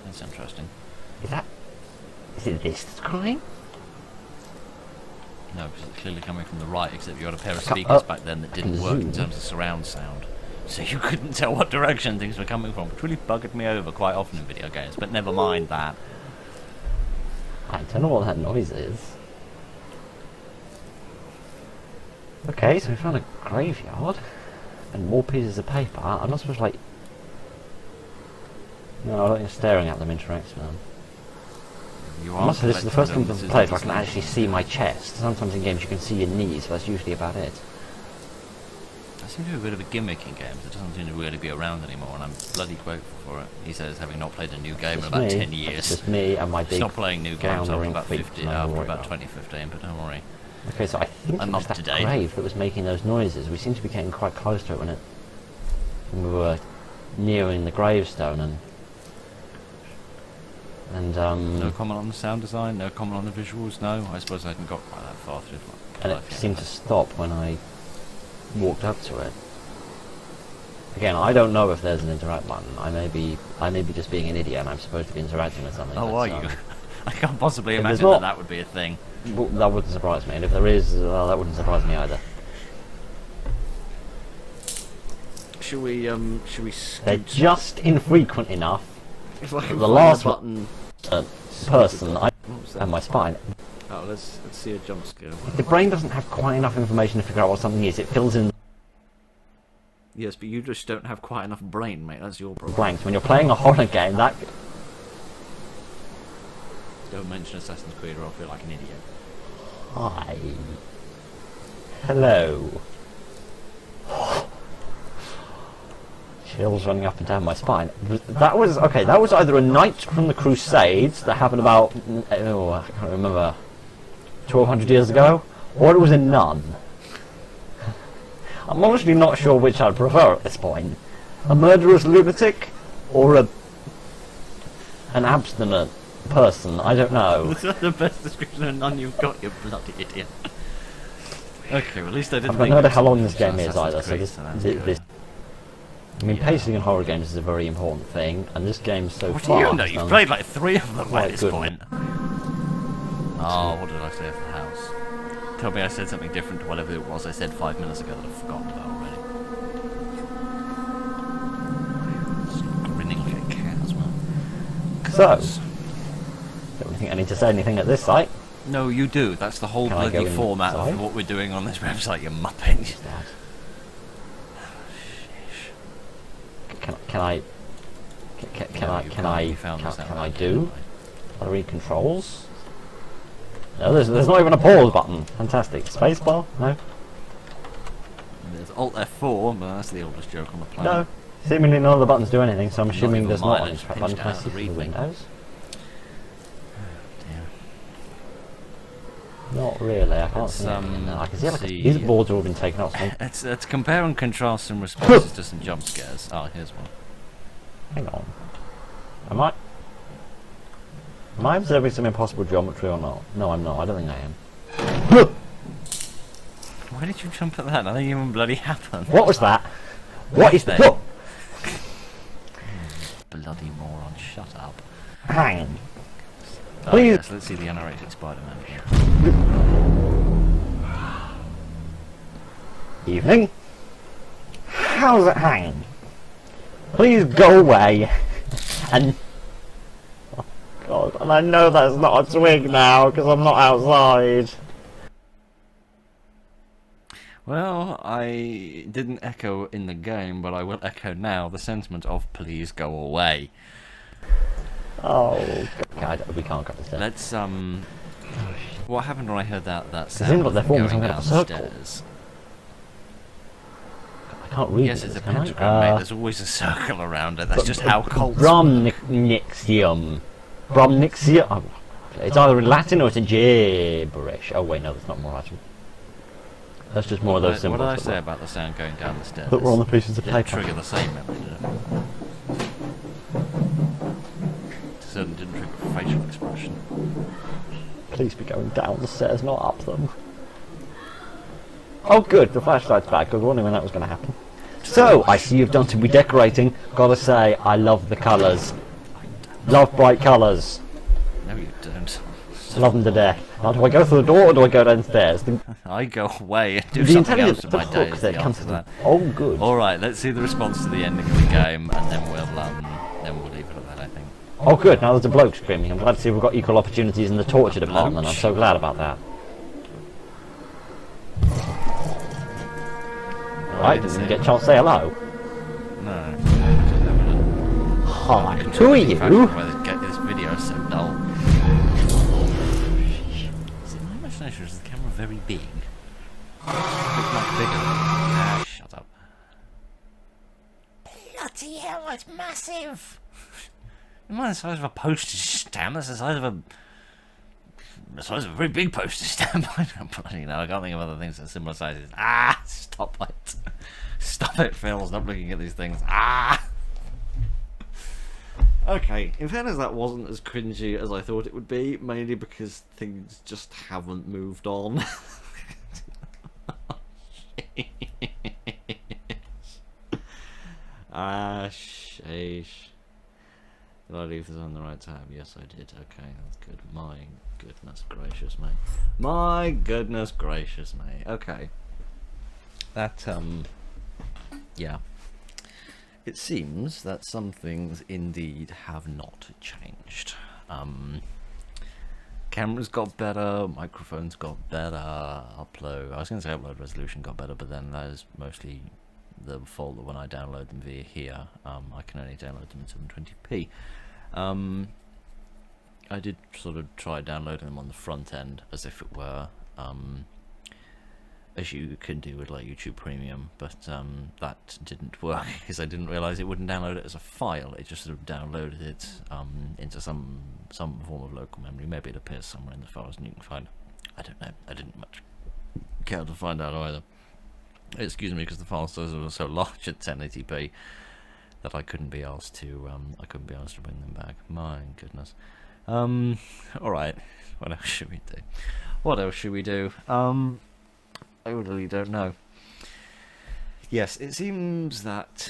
That's interesting. Is that... Is it this that's crying? No, because it's clearly coming from the right, except you had a pair of Ca- speakers oh, back then that I can didn't work in zoom. terms of surround sound. So you couldn't tell what direction things were coming from, which really buggered me over quite often in video games, but never mind that. I don't know what that noise is. Okay, so we found a graveyard. And more pieces of paper. I'm not supposed to, like... No, I don't think staring at them interacts with them. You I are must say this is the first time collecting I've them. played This where I is can actually see my chest. Sometimes in games you can see your knees, but that's usually about it. That seems to be a bit of a gimmick in games. It doesn't seem to really be around anymore, and I'm bloody grateful for it. He says, having not played a new game in It's about me. 10 It's years. just me and my big... Stopped playing new games after floundering about feet, 50, nothing to after worry about about. 2015, but don't worry. Okay, so I think I'm it was up that to date. grave that was making those noises. We seem to be getting quite close to it when we were nearing the gravestone and No comment on the sound design, no comment on the visuals, no? I suppose I hadn't got quite that far through my and life it yet. seemed to stop when I walked up to it. Again, I don't know if there's an interact button. I may be just being an idiot and I'm supposed to be interacting with something. Oh, but, are you? I can't possibly if there's imagine that not- that would be a thing. Well, that wouldn't surprise me, and if there is, well, that wouldn't surprise me either. Should we They're just infrequent enough if I the last button. person What was that? and my spine. Oh, let's see a jump scare. The brain doesn't have quite enough information to figure out what something is. It fills in Yes, but you just don't have quite enough brain, mate. That's your the problem. blanks. When you're playing a horror game, that... Don't mention Assassin's Creed or I'll feel like an idiot. Hi. Hello. Chills running up and down my spine. That was, okay, that was either a Knight from the Crusades that happened about, oh, I can't remember, 1200 years ago, or it was a nun. I'm honestly not sure which I'd prefer at this point. A murderous lunatic, or an abstinent person, I don't know. Is that the best description of none you've got, you bloody idiot? Okay, well, at least I didn't I've got think no it idea was how long something this game from is Assassin's either, so Creed, this, that's thi- good. this I mean, Yeah. pacing in horror games is a very important thing, and this game so What do far you know? has You've done played like 3 of them by quite this good. point. Oh, what did I say of the house? Tell me I said something different to whatever it was I said 5 minutes ago that I've forgotten about already. Just grinning like a cat as well. So, there You think I need to say anything at this site? No, you do. That's the whole Can I go bloody format inside? of what we're doing on this website, you muppet. What's that? Can I? Can I do? Are there any controls? No, there's not even a pause button. Fantastic. Spacebar? No. There's Alt F4, but that's the oldest joke on the planet. No. Seemingly none of the buttons do anything, so I'm assuming even there's mine, not an it's instruct button. pinched Can I out see of the through the readme. windows? Dear. Not really. I can't Let's, see anything. I can see like see. these boards have all been taken off. So Let's compare and contrast some responses to some jump scares. Oh, here's one. hang on. Am I observing some impossible geometry or not? No, I'm not. I don't think I am. Why did you jump at that? Nothing even bloody happened. What was that? What is Then. that? Bloody moron, shut up. Hang. Oh, Please. yes, let's see the unrated Spider-Man again. Evening. How's it hang? Please go away. And oh God, and I know that's not a twig now because I'm not outside. Well, I didn't echo in the game, but I will echo now the sentiment of please go away. Oh God, we can't cut this down. Let's, what happened when I heard that seems sound like of they're them forming going some kind of a circle. downstairs? I can't read Yes, this, it's a can I? pentagram, mate. There's always a circle around it. That's just how cults work. Bromnixium. Bromnixium. Oh, it's either in Latin or it's in gibberish. Oh wait, no, that's not more Latin. That's just more of those symbols. What did I that say were- about the sound going down the stairs? that were on the pieces of Did it paper. trigger the same memory, did it? It certainly didn't trigger a facial expression. Please be going down the stairs, not up them. Oh good, the flashlight's back. I was wondering when that was going to happen. So, I see you've done some redecorating. Gotta say, I love the colours. Love bright colours. No, you don't. Love them to death. Now, do I go through the door or do I go downstairs? I go away and do The something intelligence else of with the my day hook is the that comes answer to to the... that. Oh good. Alright, let's see the response to the ending of the game, and then we'll leave it at that, I think. Oh good, now there's a bloke screaming. I'm glad to see we've got equal opportunities in the torture department. I'm so glad about that. Right, didn't even get a chance to say hello. No. Hi Control to manufacturing you. where this video is so dull. Is it my imagination or is the camera very big? It's much bigger. Ah, shut up. Bloody hell, it's massive! It's the size of a postage stamp. That's the size of a very big postage stamp. I don't bloody know. I can't think of other things that are similar sizes. Ah, stop it. Stop it, Phil. Stop looking at these things. Ah! Okay, in fairness, that wasn't as cringy as I thought it would be, mainly because things just haven't moved on. Ah, sheesh. Did I leave this on the right tab? Yes, I did. Okay, that's good. My goodness gracious, mate. My goodness gracious, mate. Okay. That, yeah. It seems that some things indeed have not changed. Cameras got better, microphones got better, I was going to say upload resolution got better, but then that is mostly the fault that when I download them via here, I can only download them in 720p. I did sort of try downloading them on the front end as if it were as you can do with like YouTube Premium, but that didn't work because I didn't realise it wouldn't download it as a file. It just sort of downloaded it into some form of local memory. Maybe it appears somewhere in the files and you can find it. I don't know. I didn't much care to find out either. Excuse me, because the file sizes were so large at 1080p that I couldn't be asked to bring them back. My goodness. All right. What else should we do? What else should we do? I really don't know. Yes, it seems that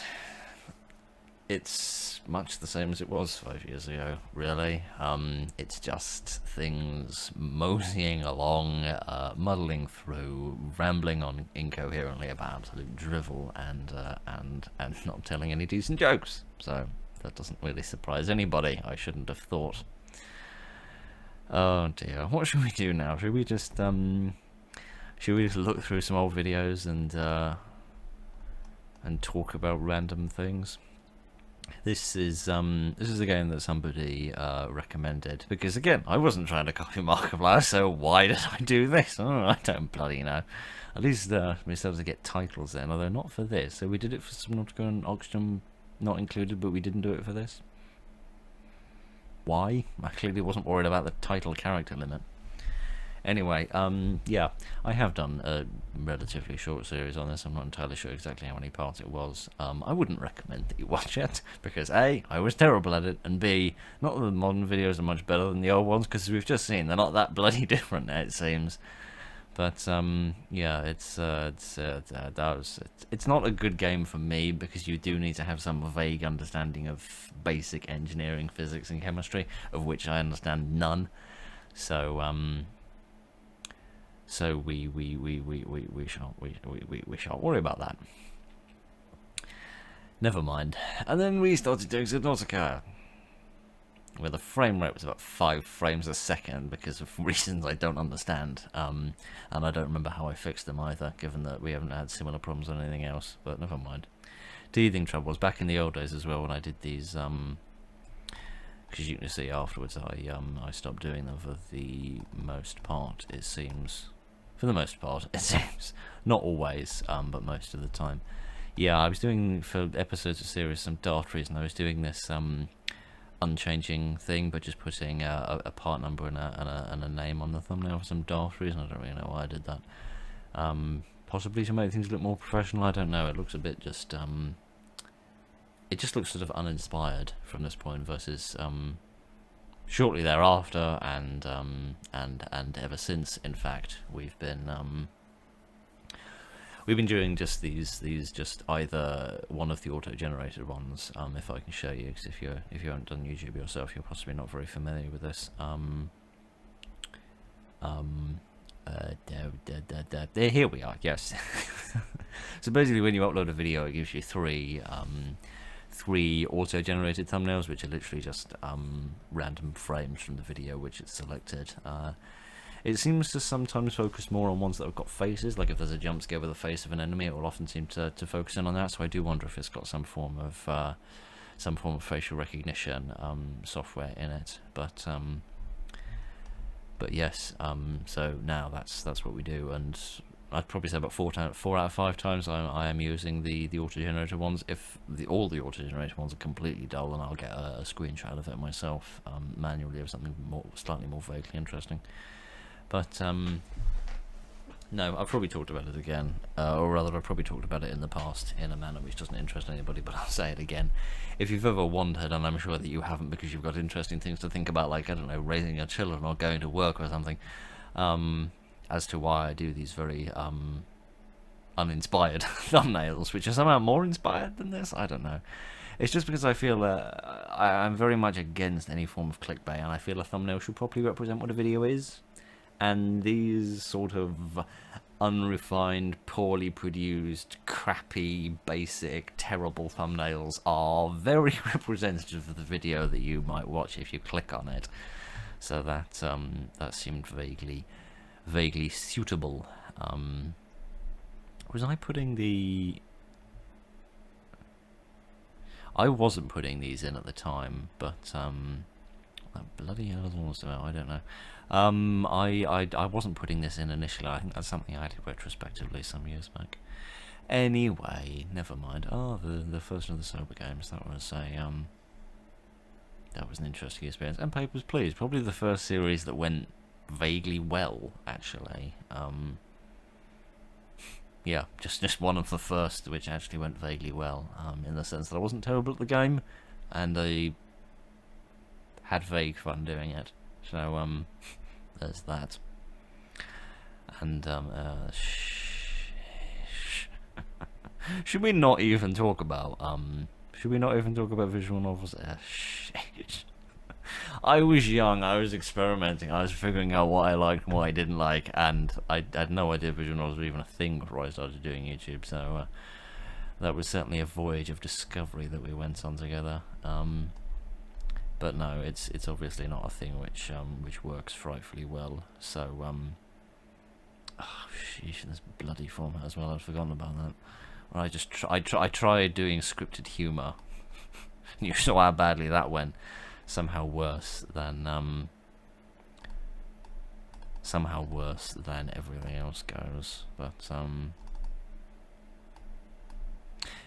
it's much the same as it was 5 years ago, really. It's just things moseying along, muddling through, rambling on incoherently about absolute drivel and not telling any decent jokes. So that doesn't really surprise anybody, I shouldn't have thought. Oh dear, what should we do now? Should we just look through some old videos and talk about random things? This is a game that somebody recommended, because again, I wasn't trying to copy Markiplier, so why did I do this? Oh, I don't bloody know. At least we started to get titles then, although not for this. So we did it for Subnautica and Oxygen not included, but we didn't do it for this. Why? I clearly wasn't worried about the title character limit. Anyway, yeah, I have done a relatively short series on this. I'm not entirely sure exactly how many parts it was. I wouldn't recommend that you watch it, because A, I was terrible at it, and B, not that the modern videos are much better than the old ones, because as we've just seen, they're not that bloody different, it seems. But yeah, it's not a good game for me, because you do need to have some vague understanding of basic engineering, physics, and chemistry, of which I understand none. So we shan't worry about that. Never mind. And then we started doing Subnautica, where the frame rate was about 5 frames a second because of reasons I don't understand, and I don't remember how I fixed them either, given that we haven't had similar problems on anything else, but never mind. Teething troubles back in the old days as well, when I did these, because you can see afterwards I stopped doing them for the most part, it seems. For the most part, it seems. Not always, but most of the time. Yeah, I was doing, for episodes of series, some daft reason. I was doing this unchanging thing, but just putting a part number and a name on the thumbnail for some daft reason. I don't really know why I did that. Possibly to make things look more professional, I don't know. It looks a bit just... it just looks sort of uninspired from this point, versus... shortly thereafter, and ever since, in fact, we've been doing just these just either one of the auto-generated ones, if I can show you, because if you haven't done YouTube yourself, you're possibly not very familiar with this. Here we are. Yes. So basically, when you upload a video, it gives you three auto-generated thumbnails, which are literally just random frames from the video which it's selected. It seems to sometimes focus more on ones that have got faces, like if there's a jump scare with the face of an enemy, it will often seem to focus in on that, so I do wonder if it's got some form of facial recognition software in it. But yes, so now that's what we do, and I'd probably say about 4 out of 5 times I am using the auto-generated ones. If all the auto-generated ones are completely dull, then I'll get a screenshot of it myself manually, of something slightly more vaguely interesting. But no, I've probably talked about it again, or rather I've probably talked about it in the past in a manner which doesn't interest anybody, but I'll say it again. If you've ever wondered, and I'm sure that you haven't because you've got interesting things to think about, like, I don't know, raising your children or going to work or something, as to why I do these very uninspired thumbnails, which are somehow more inspired than this, I don't know. It's just because I feel I'm very much against any form of clickbait, and I feel a thumbnail should properly represent what a video is. And these sort of unrefined, poorly produced, crappy, basic, terrible thumbnails are very representative of the video that you might watch if you click on it. So that seemed vaguely suitable. Was I putting the... I wasn't putting these in at the time, but that bloody hell was about, I don't know. I wasn't putting this in initially. I think that's something I did retrospectively some years back. Anyway, never mind. Oh, the first of the sober games. That was an interesting experience. And Papers, Please, probably the first series that went vaguely well, actually. Yeah, just one of the first which actually went vaguely well, in the sense that I wasn't terrible at the game, and I had vague fun doing it. So, there's that. And, should we not even talk about, visual novels? I was young, I was experimenting, I was figuring out what I liked and what I didn't like, and I had no idea visual novels were even a thing before I started doing YouTube, so, that was certainly a voyage of discovery that we went on together. But no, it's obviously not a thing which works frightfully well. So oh, sheesh, this bloody format as well. I'd forgotten about that. Or I tried doing scripted humour. You saw how badly that went. Somehow worse than everything else goes.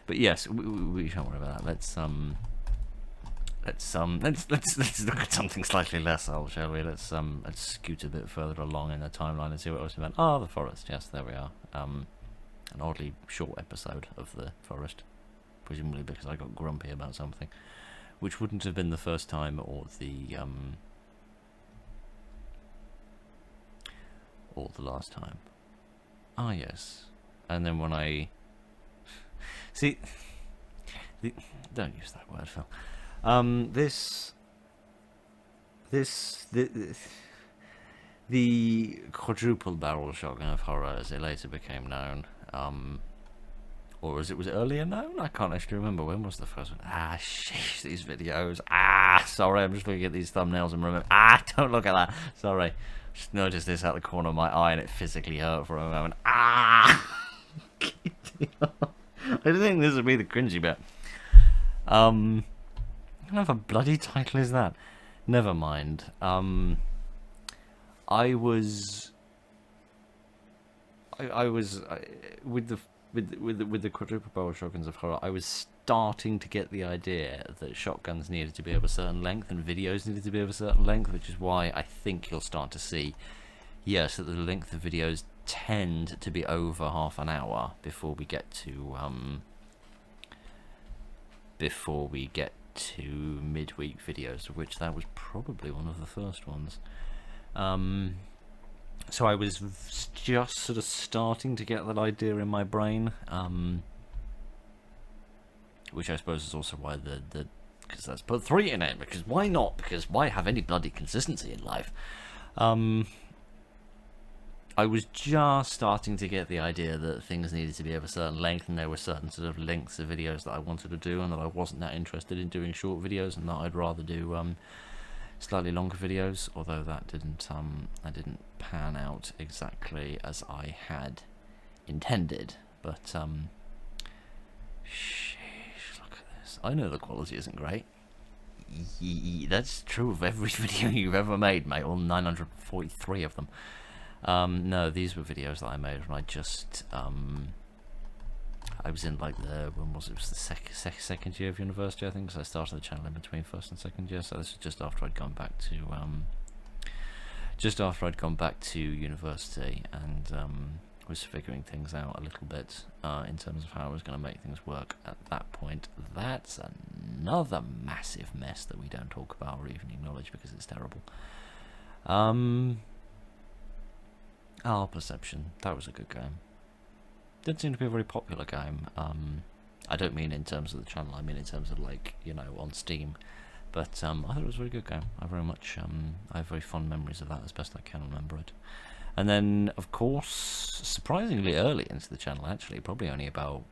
But yes, we don't worry about that. Let's look at something slightly less old, shall we? Let's scoot a bit further along in the timeline and see what else we meant. Ah, the forest. Yes, there we are. An oddly short episode of the forest, presumably because I got grumpy about something, which wouldn't have been the first time or the last time. Ah, yes. And then when I see, don't use that word, Phil. The quadruple barrel shotgun of horror, as it later became known, or as it was earlier known, I can't actually remember. When was the first one? Ah, sheesh, these videos. Ah, sorry, I'm just looking at these thumbnails and remember. Ah, don't look at that. Sorry, just noticed this out the corner of my eye and it physically hurt for a moment. Ah, I didn't think this would be the cringy bit. What kind of a bloody title is that? Never mind. I was with the quadruple barrel shotguns of horror. I was starting to get the idea that shotguns needed to be of a certain length and videos needed to be of a certain length, which is why I think you'll start to see, yes, that the length of videos tend to be over half an hour before we get to midweek videos, of which that was probably one of the first ones. So I was just sort of starting to get that idea in my brain, which I suppose is also why because let's put 3 in it, because why not? Because why have any bloody consistency in life? I was just starting to get the idea that things needed to be of a certain length, and there were certain sort of lengths of videos that I wanted to do, and that I wasn't that interested in doing short videos, and that I'd rather do slightly longer videos. Although that didn't pan out exactly as I had intended. But sheesh, look at this. I know the quality isn't great. That's true of every video you've ever made, mate. All 943 of them. No, these were videos that I made when I just I was in like when was it? It was the second year of university, I think, because I started the channel in between first and second year. So this was just after I'd gone back to university, and was figuring things out a little bit in terms of how I was going to make things work at that point. That's another massive mess that we don't talk about or even acknowledge because it's terrible. Perception. That was a good game. Didn't seem to be a very popular game. I don't mean in terms of the channel, I mean in terms of, like, you know, on Steam. But I thought it was a very good game. I have very fond memories of that, as best I can remember it. And then, of course, surprisingly early into the channel, actually, probably only about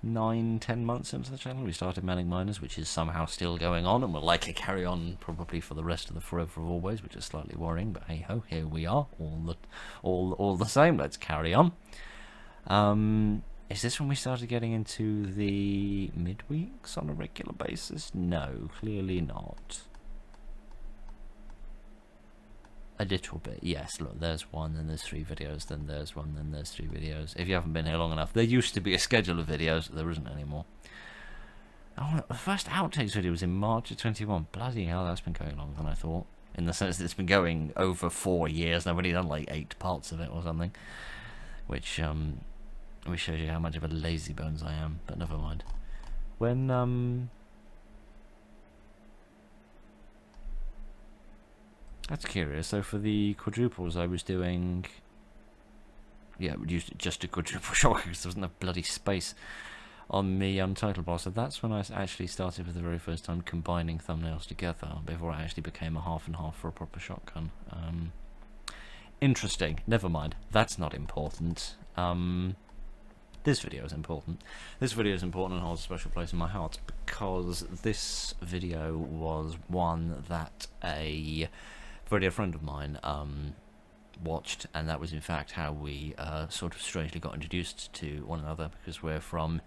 9-10 months into the channel, we started Manning Miners, which is somehow still going on and will likely carry on probably for the rest of the forever of always, which is slightly worrying, but hey ho, here we are, all the same. Let's carry on. Is this when we started getting into the midweeks on a regular basis? No, clearly not. A little bit, yes. Look, there's one, then there's 3 videos, then there's one, then there's 3 videos. If you haven't been here long enough, there used to be a schedule of videos. There isn't anymore. Oh, the first Outtakes video was in March of 21. Bloody hell, that's been going longer than I thought. In the sense that it's been going over 4 years, and I've only done like 8 parts of it or something. Which shows you how much of a lazy bones I am, but never mind. When, that's curious. So for the quadruples, I was doing, yeah, used just a quadruple shotgun because there wasn't a bloody space on the title bar. So that's when I actually started for the very first time combining thumbnails together before I actually became a half and half for a proper shotgun. Interesting. Never mind. That's not important. this video is important. This video is important and holds a special place in my heart because this video was one that a very dear friend of mine watched, and that was in fact how we sort of strangely got introduced to one another, because we're from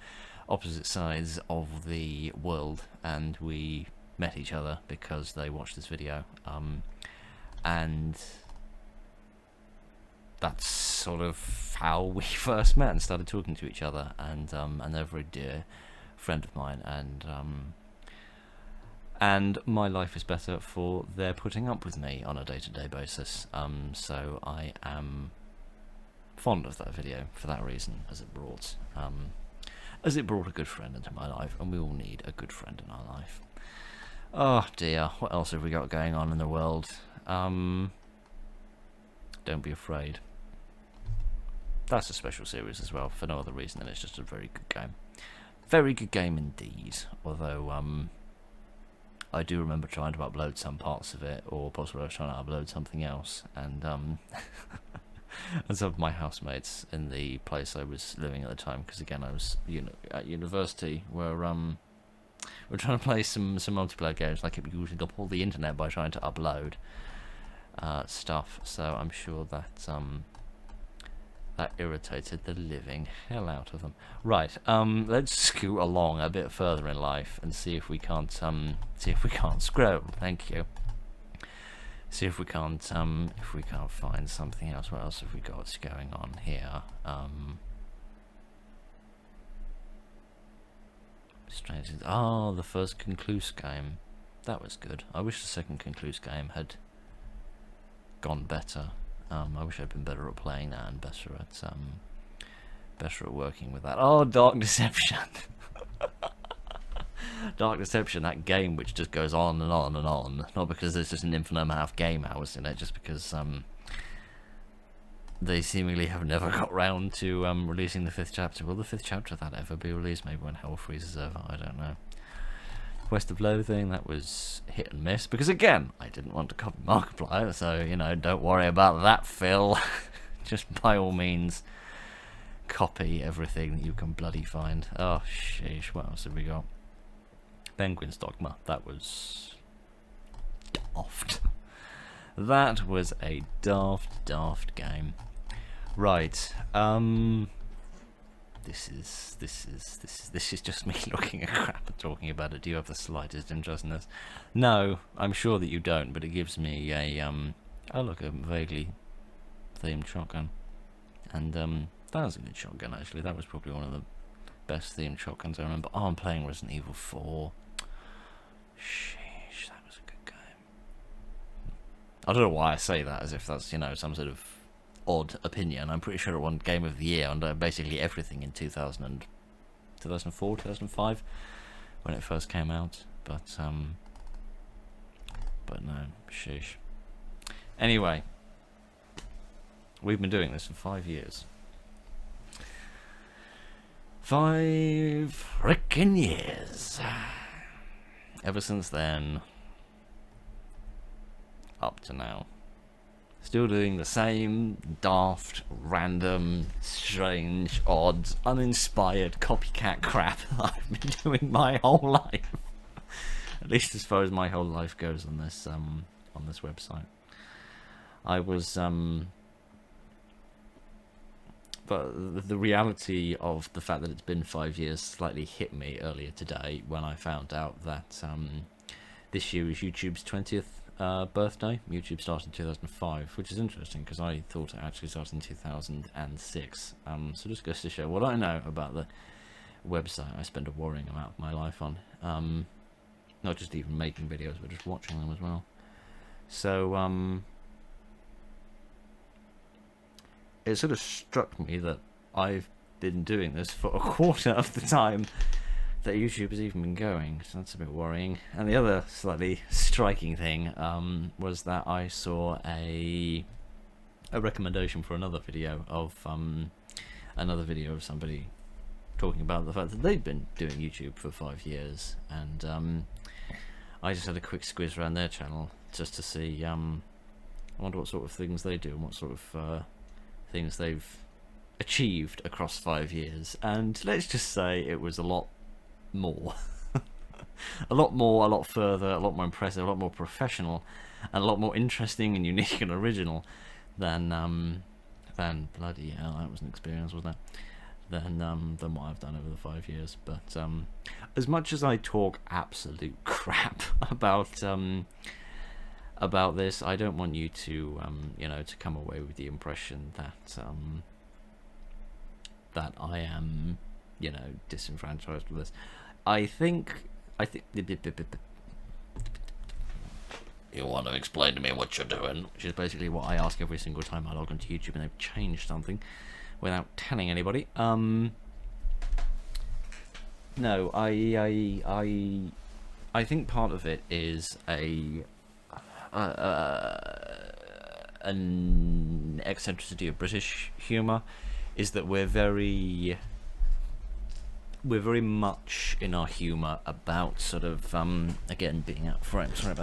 opposite sides of the world and we met each other because they watched this video, and that's sort of how we first met and started talking to each other. And they're a very dear friend of mine, and my life is better for their putting up with me on a day-to-day basis. So I am fond of that video for that reason, as it brought a good friend into my life, and we all need a good friend in our life. Oh dear, what else have we got going on in the world? Don't Be Afraid. That's a special series as well, for no other reason than it's just a very good game. Very good game indeed, although I do remember trying to upload some parts of it, or possibly I was trying to upload something else, and and some of my housemates in the place I was living at the time, because again I was at university, were trying to play some multiplayer games, and I kept using up all the internet by trying to upload stuff, so I'm sure that that irritated the living hell out of them. Right, let's scoot along a bit further in life and see if we can't scroll. Thank you. See if we can't find something else. What else have we got going on here? Strange. Oh, the first Concluse game. That was good. I wish the second Concluse game had gone better. I wish I'd been better at playing that and better at working with that. Oh, Dark Deception. Dark Deception, that game which just goes on and on and on. Not because there's just an infinite amount of game hours in it, just because they seemingly have never got round to releasing the 5th chapter. Will the 5th chapter of that ever be released? Maybe when Hell freezes over, I don't know. Quest of Loathing, that was hit and miss, because again, I didn't want to copy Markiplier, so, don't worry about that, Phil. Just by all means, copy everything that you can bloody find. Oh, sheesh, what else have we got? Penguin's Dogma, that was daft. That was a daft game. Right, this is just me looking at crap and talking about it. Do you have the slightest interest in this? No, I'm sure that you don't, but it gives me a oh look, a vaguely themed shotgun. And that was a good shotgun actually. That was probably one of the best themed shotguns I remember. Oh, I'm playing Resident Evil 4. Sheesh, that was a good game. I don't know why I say that as if that's, some sort of odd opinion. I'm pretty sure it won Game of the Year on basically everything in 2004, 2005 when it first came out, but no, sheesh. Anyway, we've been doing this for 5 years. 5 frickin' years. Ever since then, up to now. Still doing the same daft, random, strange, odd, uninspired copycat crap that I've been doing my whole life. At least as far as my whole life goes on this website. I was but the reality of the fact that it's been 5 years slightly hit me earlier today when I found out that this year is YouTube's 20th birthday. YouTube started in 2005, which is interesting because I thought it actually started in 2006. So just goes to show what I know about the website I spend a worrying amount of my life on. Not just even making videos, but just watching them as well. So it sort of struck me that I've been doing this for a quarter of the time that YouTube has even been going, so that's a bit worrying. And the other slightly striking thing was that I saw a recommendation for another video of somebody talking about the fact that they'd been doing YouTube for 5 years, and I just had a quick squiz around their channel just to see. I wonder what sort of things they do and what sort of things they've achieved across 5 years, and let's just say it was a lot more. A lot more, a lot further, a lot more impressive, a lot more professional, and a lot more interesting and unique and original than bloody hell, that was an experience, wasn't it? Than what I've done over the 5 years. But as much as I talk absolute crap about this, I don't want you to to come away with the impression that that I am disenfranchised with this. I think you want to explain to me what you're doing, which is basically what I ask every single time I log onto YouTube and they've changed something without telling anybody. No, I think part of it is an eccentricity of British humour, is that we're very much in our humour about sort of again being out front, sorry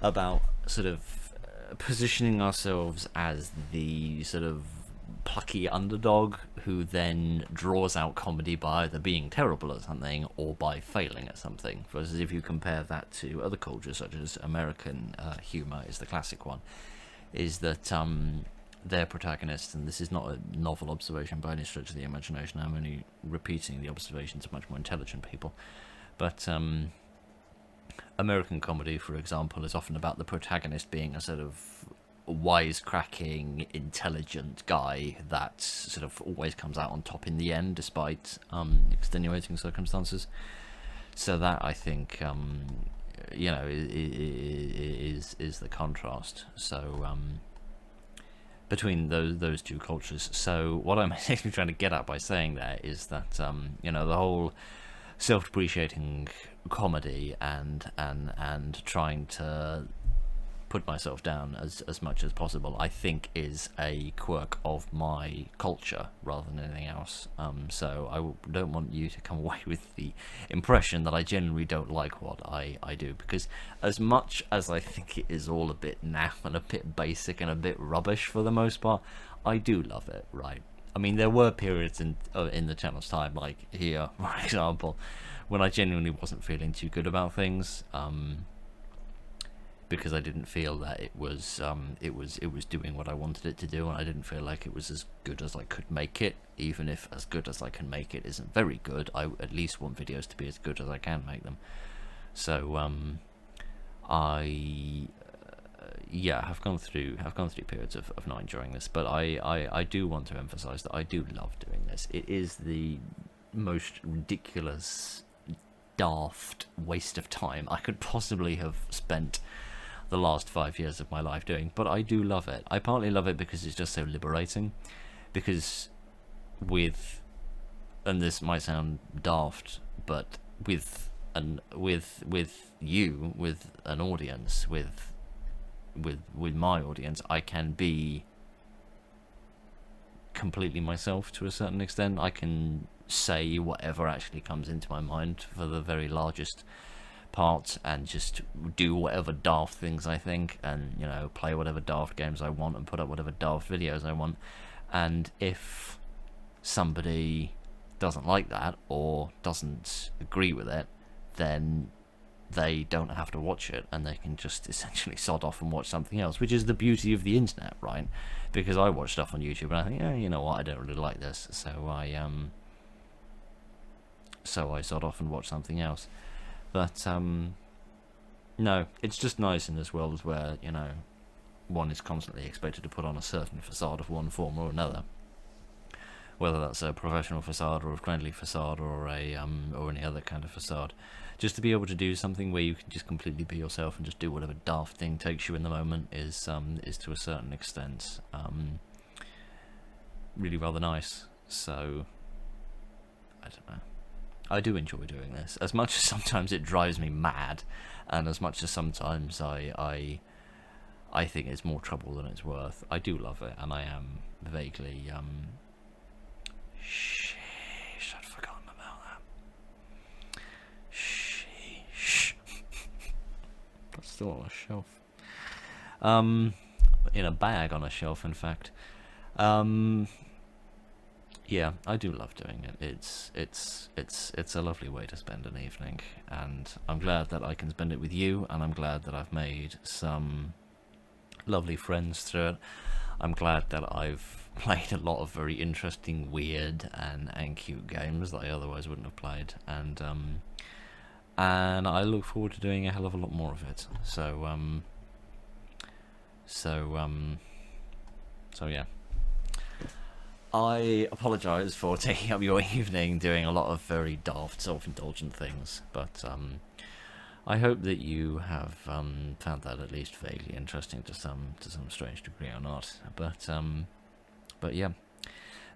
about sort of positioning ourselves as the sort of plucky underdog who then draws out comedy by either being terrible at something or by failing at something. Versus if you compare that to other cultures, such as American humour is the classic one, is that their protagonists, and this is not a novel observation by any stretch of the imagination, I'm only repeating the observations of much more intelligent people, but American comedy, for example, is often about the protagonist being a sort of wisecracking, intelligent guy that sort of always comes out on top in the end, despite extenuating circumstances. So that, I think, is the contrast. So between those two cultures. So what I'm basically trying to get at by saying that is that the whole self-depreciating comedy and trying to put myself down as much as possible, I think is a quirk of my culture rather than anything else. So I don't want you to come away with the impression that I genuinely don't like what I do, because as much as I think it is all a bit naff and a bit basic and a bit rubbish for the most part, I do love it, right? I mean, there were periods in the channel's time, like here, for example, when I genuinely wasn't feeling too good about things, because I didn't feel that it was doing what I wanted it to do, and I didn't feel like it was as good as I could make it. Even if as good as I can make it isn't very good, I at least want videos to be as good as I can make them. So I have gone through periods of not enjoying this, but I do want to emphasize that I do love doing this. It is the most ridiculous, daft waste of time I could possibly have spent the last 5 years of my life doing, but I do love it. I partly love it because it's just so liberating, because and this might sound daft, but with an audience, with my audience, I can be completely myself to a certain extent. I can say whatever actually comes into my mind for the very largest part, and just do whatever daft things I think, and play whatever daft games I want, and put up whatever daft videos I want. And if somebody doesn't like that or doesn't agree with it, then they don't have to watch it, and they can just essentially sod off and watch something else, which is the beauty of the internet, right? Because I watch stuff on YouTube and I think, you know what, I don't really like this, so I sod off and watch something else. But no, it's just nice in this world where one is constantly expected to put on a certain facade of one form or another, whether that's a professional facade or a friendly facade or or any other kind of facade. Just to be able to do something where you can just completely be yourself and just do whatever daft thing takes you in the moment is to a certain extent really rather nice. So I don't know. I do enjoy doing this, as much as sometimes it drives me mad, and as much as sometimes I think it's more trouble than it's worth. I do love it, and I am vaguely sheesh, I'd forgotten about that. Sheesh. That's still on a shelf. In a bag on a shelf, in fact. Yeah, I do love doing it. It's a lovely way to spend an evening, and I'm glad that I can spend it with you, and I'm glad that I've made some lovely friends through it. I'm glad that I've played a lot of very interesting, weird, and cute games that I otherwise wouldn't have played, and I look forward to doing a hell of a lot more of it. So yeah. I apologise for taking up your evening doing a lot of very daft, self-indulgent things, but I hope that you have found that at least vaguely interesting to some strange degree or not. But yeah,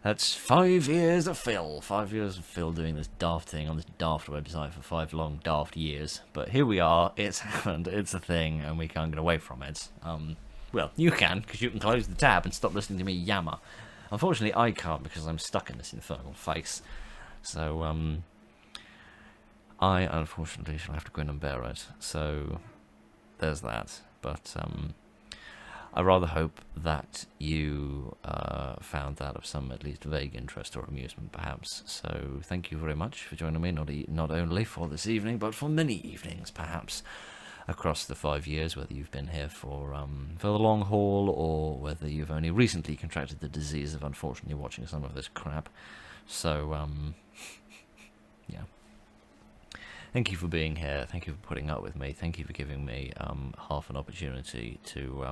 that's 5 years of Phil. 5 years of Phil doing this daft thing on this daft website for 5 long daft years. But here we are. It's happened. It's a thing, and we can't get away from it. Well, you can, because you can close the tab and stop listening to me yammer. Unfortunately, I can't, because I'm stuck in this infernal face. So, I unfortunately shall have to grin and bear it. So, there's that. But, I rather hope that you found that of some at least vague interest or amusement, perhaps. So, thank you very much for joining me, not only for this evening, but for many evenings, perhaps, across the 5 years, whether you've been here for the long haul, or whether you've only recently contracted the disease of unfortunately watching some of this crap. So, yeah. Thank you for being here. Thank you for putting up with me. Thank you for giving me half an opportunity to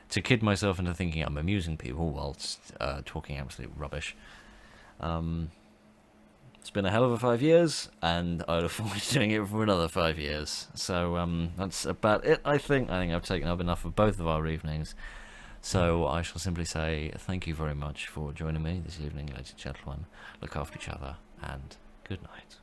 kid myself into thinking I'm amusing people whilst talking absolute rubbish. It's been a hell of a 5 years, and I look forward to doing it for another 5 years. So that's about it, I think. I think I've taken up enough of both of our evenings. So I shall simply say thank you very much for joining me this evening, ladies and gentlemen. Look after each other, and good night.